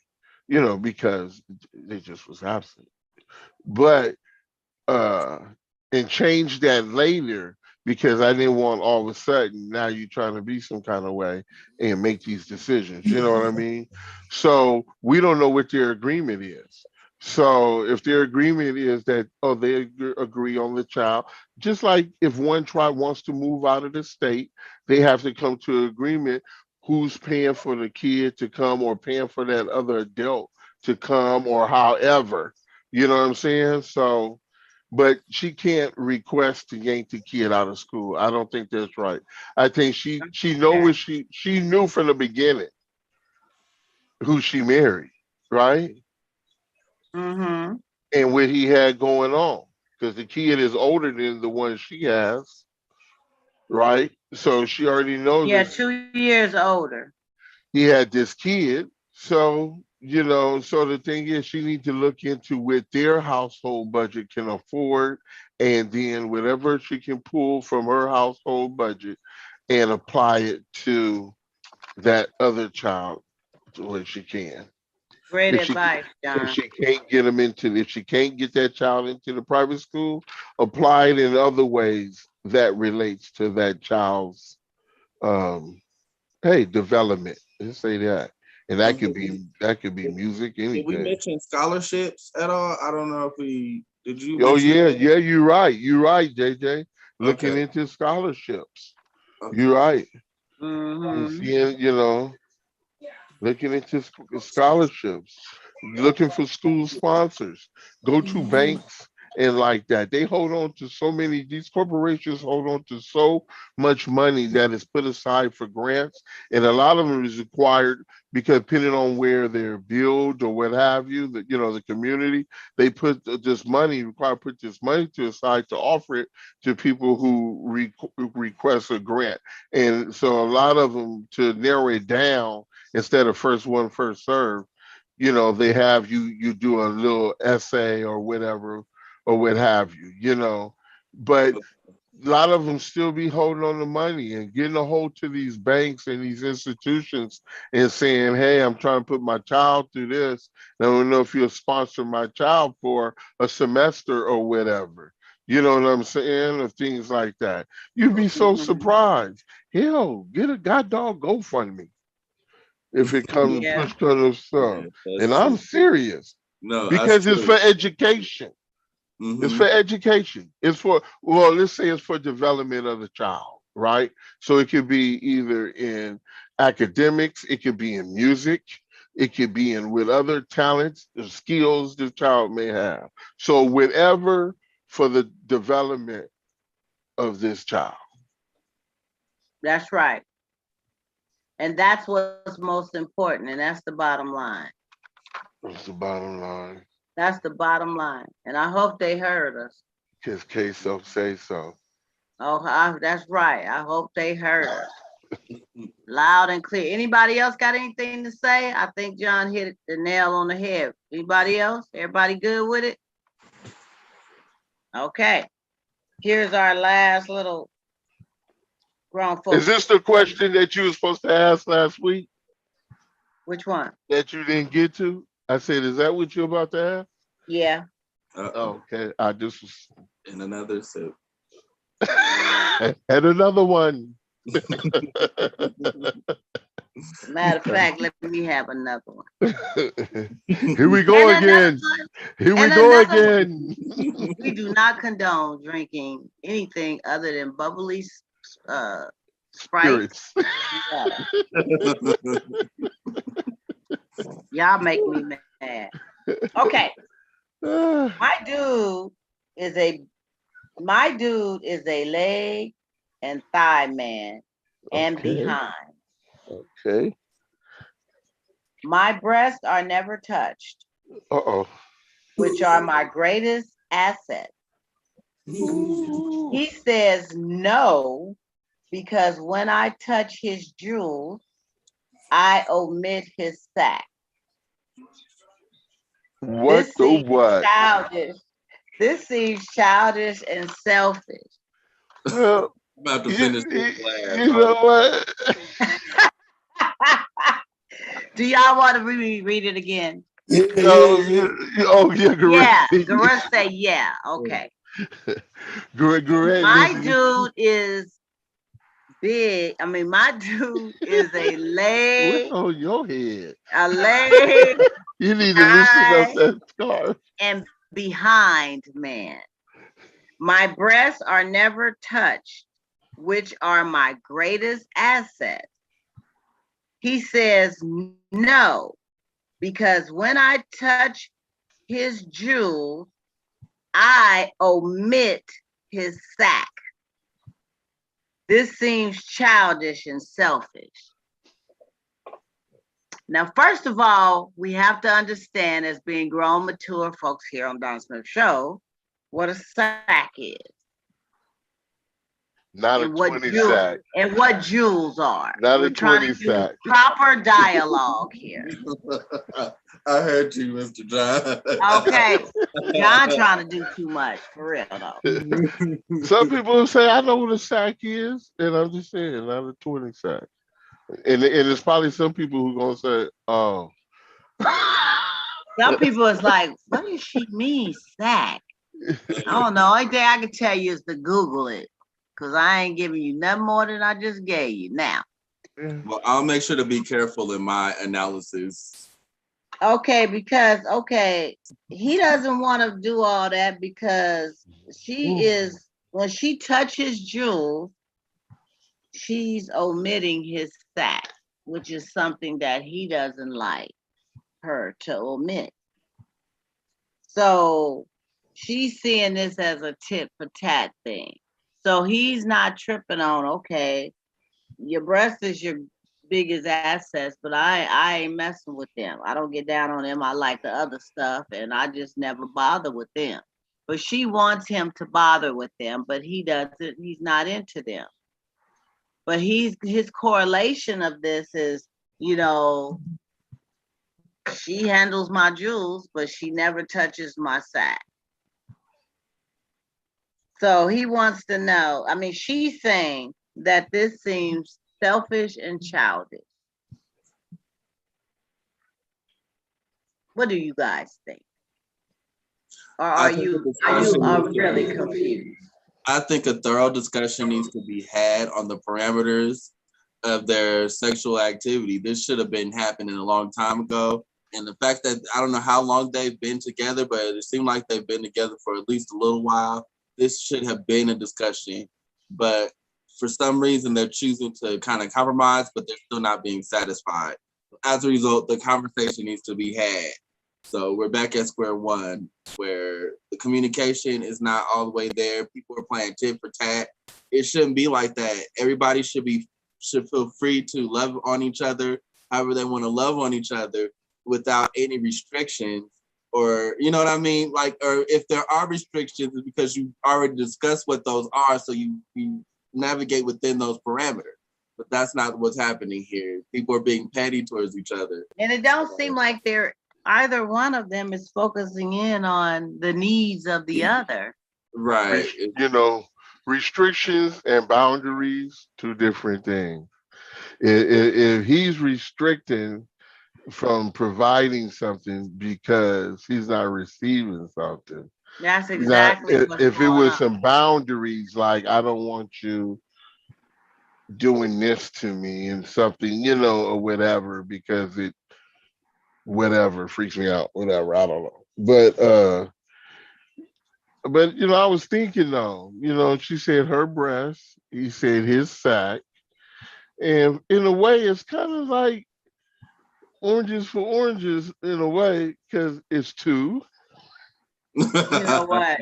because they just was absent. But uh and changed that later because I didn't want all of a sudden now you trying to be some kind of way and make these decisions. You know what I mean? So we don't know what their agreement is. So if their agreement is that they agree on the child, just like if one tribe wants to move out of the state, they have to come to an agreement who's paying for the kid to come or paying for that other adult to come or however. You know what I'm saying? So, but she can't request to yank the kid out of school. I don't think that's right. I think she know Okay. what she knew from the beginning who she married, right? Mm-hmm. And what he had going on. Because the kid is older than the one she has, right? So she already knows Yeah, that 2 years older. he had this kid. So, so the thing is she needs to look into what their household budget can afford, and then whatever she can pull from her household budget and apply it to that other child when she can. Great If she advice, if John. she can't get them into if she can't get that child into the private school, apply it in other ways that relates to that child's um hey development. Let's say that. And that And could be music, did we anything. mention scholarships at all? I don't know if we did. You Oh mention yeah, that? yeah, you're right, JJ. Looking Okay. into scholarships. You're Okay. right. And Mm-hmm. seeing, looking into scholarships, looking for school sponsors, go to banks and like that. They hold on to so many, these corporations hold on to so much money that is put aside for grants. And a lot of them is required because depending on where they're built or what have you, the community, they put this money, require put this money to aside to offer it to people who request a grant. And so a lot of them to narrow it down instead of first one, first serve, they have you do a little essay or whatever or what have you, But a lot of them still be holding on to money and getting a hold to these banks and these institutions and saying, hey, I'm trying to put my child through this. And I don't know if you'll sponsor my child for a semester or whatever. You know what I'm saying? Or things like that. You'd be so Mm-hmm. surprised. Hell, get a goddamn GoFundMe if it comes Yeah. push to the Yeah, stuff. And that's I'm true. serious No, that's because it's for true. education. It's Mm-hmm. for education. It's for, well, let's say it's for development of the child, right? So it could be either in academics, it could be in music, it could be in with other talents, the skills the child may have. So whatever for the development of this child. That's right. And that's what's most important. And that's the bottom line. That's the bottom line. That's the bottom line. And I hope they heard us. Because queso say so. Oh, that's right. I hope they heard us loud and clear. Anybody else got anything to say? I think John hit the nail on the head. Anybody else? Everybody good with it? Okay. Here's our last little grown Is folks. this the question that you were supposed to ask last week Which one? that you didn't get to? I said, is that what you're about to ask? Yeah. Uh-oh. Okay, I just was. And another sip. And another one. Matter of fact, let me have another one. Here we go And another again. one. Here we And go another one. again. We do not condone drinking anything other than bubbly Sprite Spirits. and water. Y'all make me mad. Okay. My dude is a leg and thigh man and Okay. behind. Okay. My breasts are never touched, Uh-oh. which are my greatest asset. Ooh. He says no because when I touch his jewels, I omit his sack. What the what? Childish. This seems childish and selfish. Well, I'm about to you, finish this you, glass. you know what? Do y'all want to read it again? Yeah, No, yeah, oh yeah, Yeah, correct. Gareth say yeah. Okay. Correct. My dude is big. I mean, my dude is What's on your head? a leg, You need to loosen up eye, that scarf. and behind man. My breasts are never touched, which are my greatest asset. He says no, because when I touch his jewels, I omit his sack. This seems childish and selfish. Now, first of all, we have to understand, as being grown, mature folks here on Donna Smith Show, what a sack is. Not a And what 20 jewels sack. and what jewels are. Not We're a trying 20 to do sack. proper dialogue here. I heard you, Mr. John. Okay, John trying to do too much for real though. Some people say, I know what a sack is, and I'm just saying, not a 20 sack. And there's probably some people who gonna say, oh. Some people is like, what does she mean, sack? I don't know. Only thing I can tell you is to Google it, because I ain't giving you nothing more than I just gave you now. Well, I'll make sure to be careful in my analysis. Okay, because he doesn't want to do all that, because she is, when she touches Jules, she's omitting his sack, which is something that he doesn't like her to omit. So she's seeing this as a tit for tat thing. So he's not tripping on, okay, your breast is your biggest assets, but I ain't messing with them. I don't get down on them. I like the other stuff, and I just never bother with them. But she wants him to bother with them, but he doesn't. He's not into them. But his correlation of this is, she handles my jewels, but she never touches my sack. So he wants to know. I mean, she's saying that this seems selfish and childish. What do you guys think? Or are you really confused? I think a thorough discussion needs to be had on the parameters of their sexual activity. This should have been happening a long time ago. And the fact that I don't know how long they've been together, but it seemed like they've been together for at least a little while. This should have been a discussion. But for some reason, they're choosing to kind of compromise, but they're still not being satisfied. As a result, the conversation needs to be had. So we're back at square one, where the communication is not all the way there. People are playing tit for tat. It shouldn't be like that. Everybody should feel free to love on each other however they want to love on each other without any restrictions, or you know what I mean? Like, or if there are restrictions, it's because you already discussed what those are, so you navigate within those parameters. But that's not what's happening here. People are being petty towards each other. And it don't seem like either one of them is focusing in on the needs of the other. Right. Restrictions and boundaries, two different things. If he's restricting from providing something because he's not receiving something. That's exactly if it was some boundaries, like I don't want you doing this to me and something, or whatever, because it freaks me out, whatever, I don't know. But I was thinking though, she said her breast, he said his sack. And in a way, it's kind of like oranges for oranges in a way, because it's two. You know what?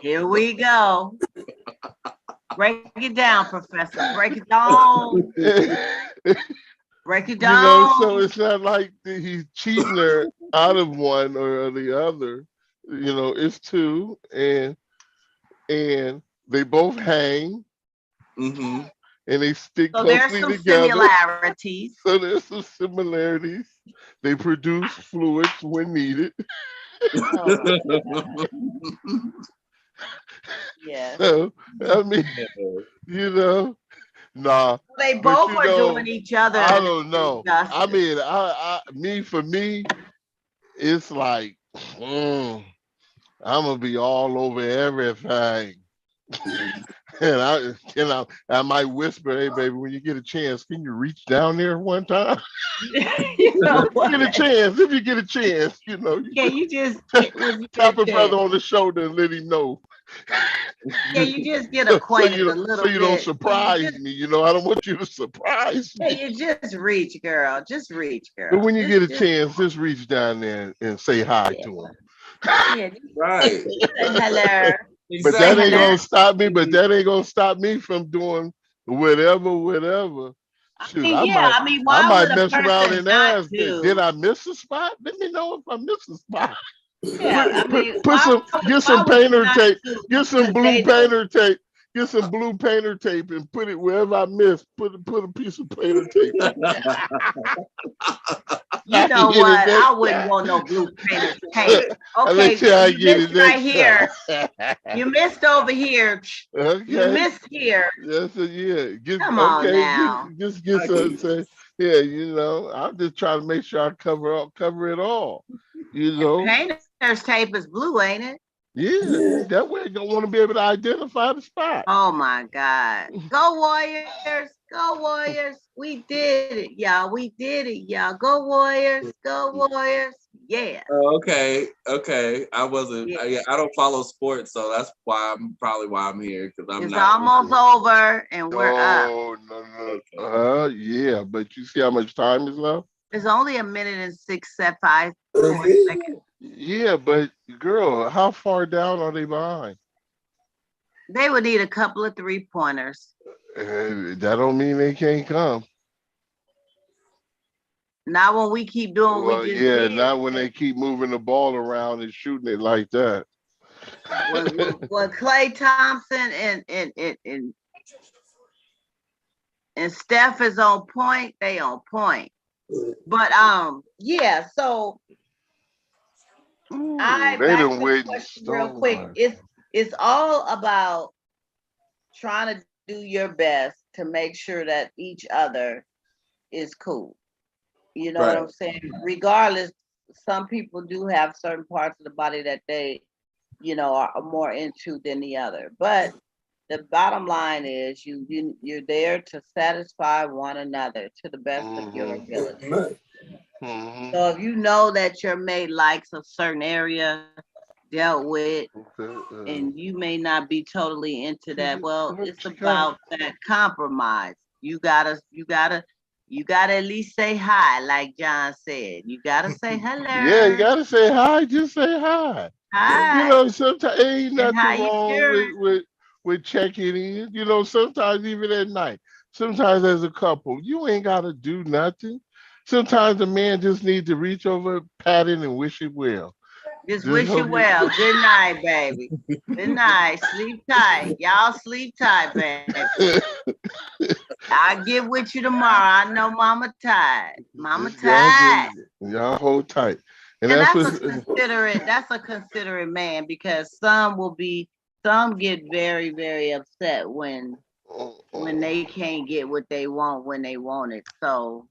Here we go. Break it down, Professor. Break it down. Break it down. So it's not like he's cheating her out of one or the other. It's two, and they both hang. Mm-hmm. And they stick so closely there's some together. Similarities. So there's some similarities. They produce fluids when needed. Yeah. So, I mean, nah. They both are doing each other. I don't know. I mean, for me, it's like, I'm gonna be all over everything. And I might whisper, hey baby, when you get a chance, can you reach down there one time? If you get a chance, Can you just tap a brother on the shoulder and let him know Yeah, you just get So acquainted you a little so you don't bit. surprise me. You know, I don't want you to surprise Yeah, me. you just reach, girl. Just reach, But girl. when you get a Just chance, just reach down there and say hi yeah, to him. yeah. Just Right. say hello. But Say that ain't hello. Exactly. gonna stop me. But that ain't gonna stop me from doing whatever. I Shoot, mean, yeah. I mean, I why might would a mess around person and not ask, did do? I miss a spot? Let me know if I miss a spot. Yeah, I mean, Put some, get some why would you painter not tape, do get some what blue they do? painter tape, get some blue painter tape, and put it wherever I miss. Put a piece of painter tape. You I know get it what? I next wouldn't time. want no blue painter tape. I'll let Okay, you how I you get missed it right next here. time. You missed over here. You Okay. missed here. Yes, yeah. Come on Get now. just get some say, yeah, I'm just trying to make sure I cover it all. You And know. painter's tape is blue, ain't it? Yeah, that way you don't want to be able to identify the spot. Oh my God. Go Warriors. Go Warriors. We did it, y'all. We did it, y'all. Go Warriors. Go Warriors. Yeah. Oh, okay. I wasn't. Yeah. I don't follow sports, so that's why I'm here because I'm It's not almost into over and we're up. No. it. Okay. Yeah, but you see how much time is left? It's only a minute and 4 seconds. Yeah, but girl, how far down are they behind? They would need a couple of 3-pointers. That don't mean they can't come. Not when we keep doing what we Well, just yeah, did. not when they keep moving the ball around and shooting it like that. When Klay Thompson and Steph is on point, they on point. But yeah, so Ooh, they back done to the waiting question real so quick. much. It's all about trying to do your best to make sure that each other is cool. You know what Right. I'm saying? Regardless, some people do have certain parts of the body that they, are more into than the other. But the bottom line is you're there to satisfy one another to the best of your ability. Mm-hmm. So if you know that your mate likes a certain area dealt with, and you may not be totally into that, well, it's about that compromise. You gotta at least say hi, like John said. You gotta say Yeah, you hello, gotta say hi. Just say hi. hi, Sometimes ain't and how nothing you wrong doing? with checking in. Sometimes even at night. Sometimes as a couple, you ain't gotta do nothing. Sometimes a man just needs to reach over, pat it, and wish it well. Just Just wish you hope you. well. Good night, baby. Good night. Sleep tight. Y'all sleep tight, baby. I'll get with you tomorrow. I know mama tired. Mama y'all, tired. y'all hold tight, and And that's that's what. a considerate man, because some get very, very upset when they can't get what they want when they want it. So,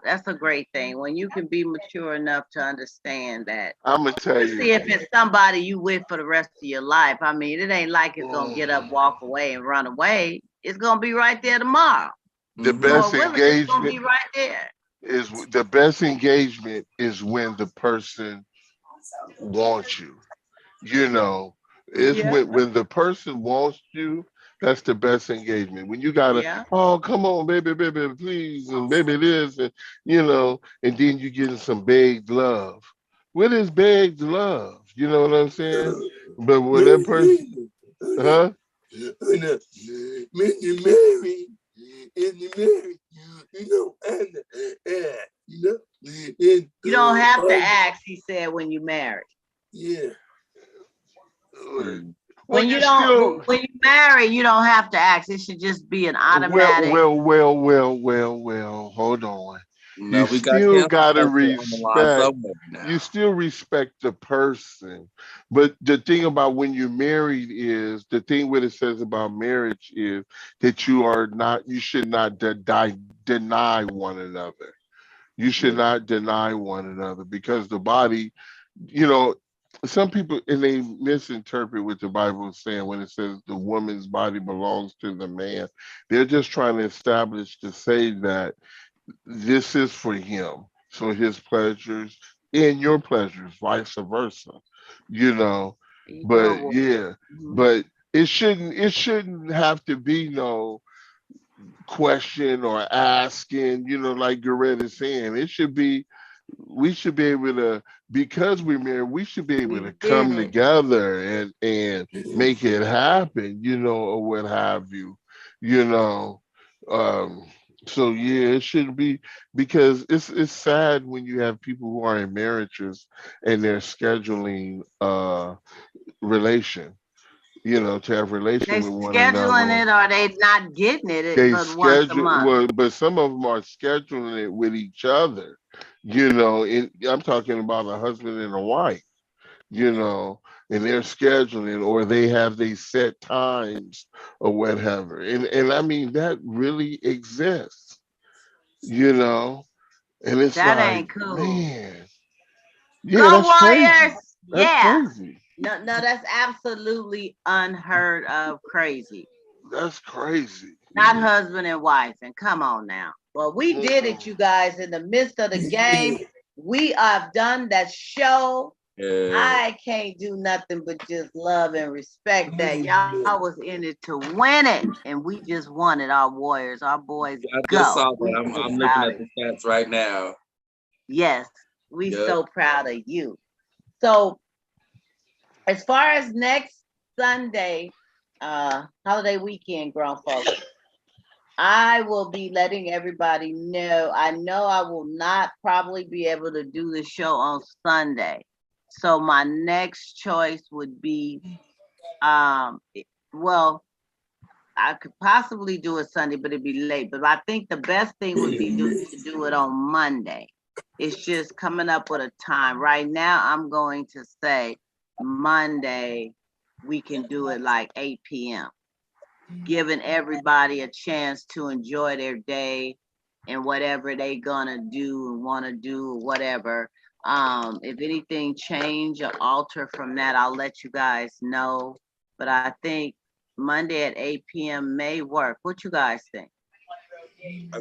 that's a great thing when you can be mature enough to understand that. I'm gonna tell you. Especially if it's somebody you with for the rest of your life. I mean, it ain't like it's gonna get up, walk away, and run away. It's gonna be right there tomorrow. The Mhm. Lord best willing, it's gonna be engagement right there. is when the person wants you. You know, it's Yeah, when the person wants you. That's the best engagement. When you gotta, yeah. oh come on, baby, please, and baby this, and then you getting some begged love. What is begged love? You know what I'm saying? But when that person, huh? When you marry, and you marry, and and You don't have to ask, he said, when you marry. yeah. Mm. Well, When you you don't, still, when you marry, you don't have to ask. It should just be an automatic. well. Hold on. No, You we got still cancel gotta culture on the line respect. somewhere You now. still respect the person. But the thing about when you're married is the thing what it says about marriage is that you should not deny one another. You should not deny one another because the body, you know, some people and they misinterpret what the Bible is saying when it says the woman's body belongs to the man. They're just trying to establish to say that this is for him. So his pleasures and your pleasures, vice versa. You know. You go, But Warrior. yeah, Mhm. but it shouldn't have to be no question or asking, like Garrett is saying. We should be able to, because we're married, we should be able We to did come it. together and make it happen, or what have you, you know. Um, so yeah, it should be, because it's sad when you have people who are in marriages and they're scheduling relation, to have relation They with one another. scheduling it or they not getting it They but once a schedule, month. well, but some of them are scheduling it with each other. I'm talking about a husband and a wife, you know, and they're scheduling, or they have they set times or whatever. And I mean that really exists, you know, and it's That like, ain't cool. man, yeah, Go that's Warriors! crazy. That's Yeah. crazy. No, that's absolutely unheard of crazy. That's crazy. Not husband and wife. And come on now. Well, we did it, you guys, in the midst of the game. We have done that show. Yeah. I can't do nothing but just love and respect that. Y'all was in it to win it. And we just won it. Our Warriors, our boys I just go. saw We that. so I'm looking proud at of the you. stats right now. Yes, we Yep. so proud of you. So as far as next Sunday, holiday weekend, grown folks, I will be letting everybody know. I know I will not probably be able to do the show on Sunday. So my next choice would be, well, I could possibly do it Sunday, but it'd be late. But I think the best thing would be to do it on Monday. It's just coming up with a time. Right now, I'm going to say Monday, we can do it like 8 p.m., giving everybody a chance to enjoy their day and whatever they gonna do and want to do or whatever. If anything change or alter from that, I'll let you guys know. But I think Monday at 8 p.m. may work. What you guys think?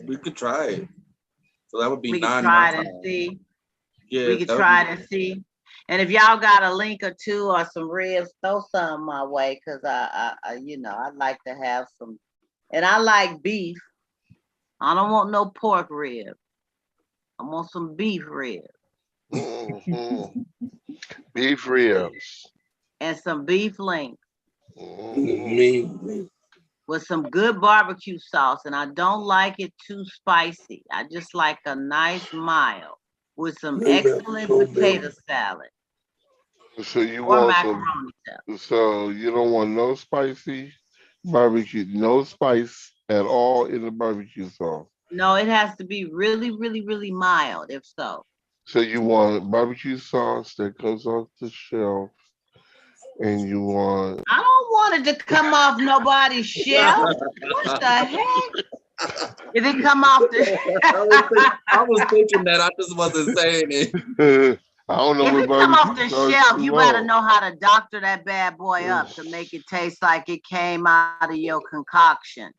We could try it. So that would be We could 9 my try it and time. see. Yeah, We could that would try be it and see. And if y'all got a link or two or some ribs, throw some my way, cause I'd like to have some. And I like beef. I don't want no pork rib. I want some beef rib Mhm. Beef ribs. and some beef links Mhm. Me. with some good barbecue sauce. And I don't like it too spicy. I just like a nice mild with some excellent potato salad So you or want some, macaroni salad. so you don't want no spicy barbecue, no spice at all in the barbecue sauce. No, it has to be really, really, really mild, if so. So you want barbecue sauce that comes off the shelf, and you want I don't want it to come off nobody's shelf. What the heck? If it come off the I was thinking that. I just wasn't saying it. I don't know if what it come off barbecue the sauce shelf, you you better want. know how to doctor that bad boy up to make it taste like it came out of your concoction.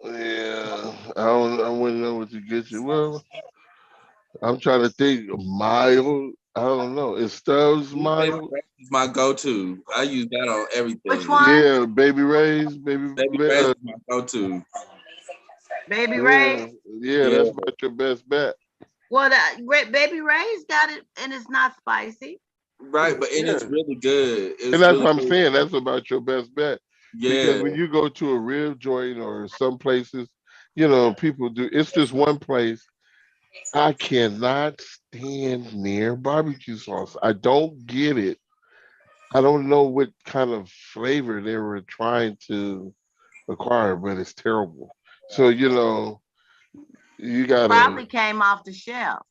Yeah, I wouldn't know what to get you. Well, I'm trying to think mild. I don't know. Is Stubbs Baby mild? Ray's is my go-to. I use that on Which everything. one? Yeah, Baby Ray's, Baby Ray's is my go-to. Baby yeah, Ray's? yeah, Yeah. that's about your best bet. Well, Baby Ray's got it, and it's not spicy. Right, but and Yeah, it's really good. and It's that's really what I'm good. saying. That's about your best bet, because Yeah. when you go to a rib joint or some places, people do. It's just one place I cannot stand near barbecue sauce. I don't get it. I don't know what kind of flavor they were trying to acquire, but it's terrible. So, you gotta, Probably came off the shelf.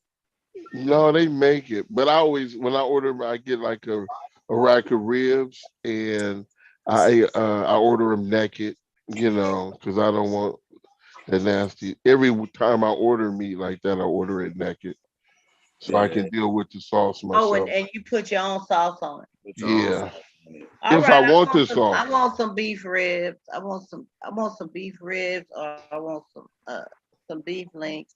no, they make it. But I always, when I order, I get like a rack of ribs, and I order them naked, because I don't want the nasty. Every time I order meat like that, I order it naked so I Yeah. can deal with the sauce Oh, and, myself. and you put your own sauce on it. Put your own sauce Yeah, on it. All if I right, want the sauce. I want some beef ribs. I want some beef ribs, or I want some beef links.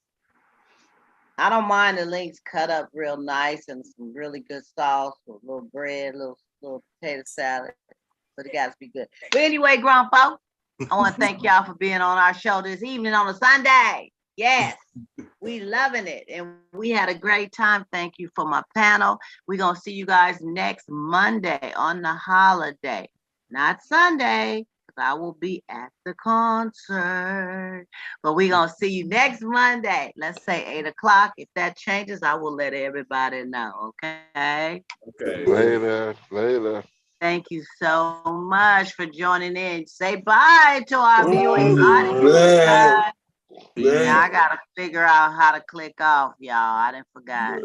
I don't mind the links cut up real nice and some really good sauce with a little bread, little potato salad. but it got to be good. But anyway, grown folk, I want to thank y'all for being on our show this evening on a Sunday. Yes, we loving it, and we had a great time. Thank you for my panel. We're gonna see you guys next Monday on the holiday, not Sunday, because I will be at the concert. But we're gonna see you next Monday. Let's say 8 o'clock. If that changes, I will let everybody know. Okay. Okay. Later. Thank you so much for joining in. Say bye to our viewing audience. Man. Now I gotta figure out how to click off, y'all. I didn't forget.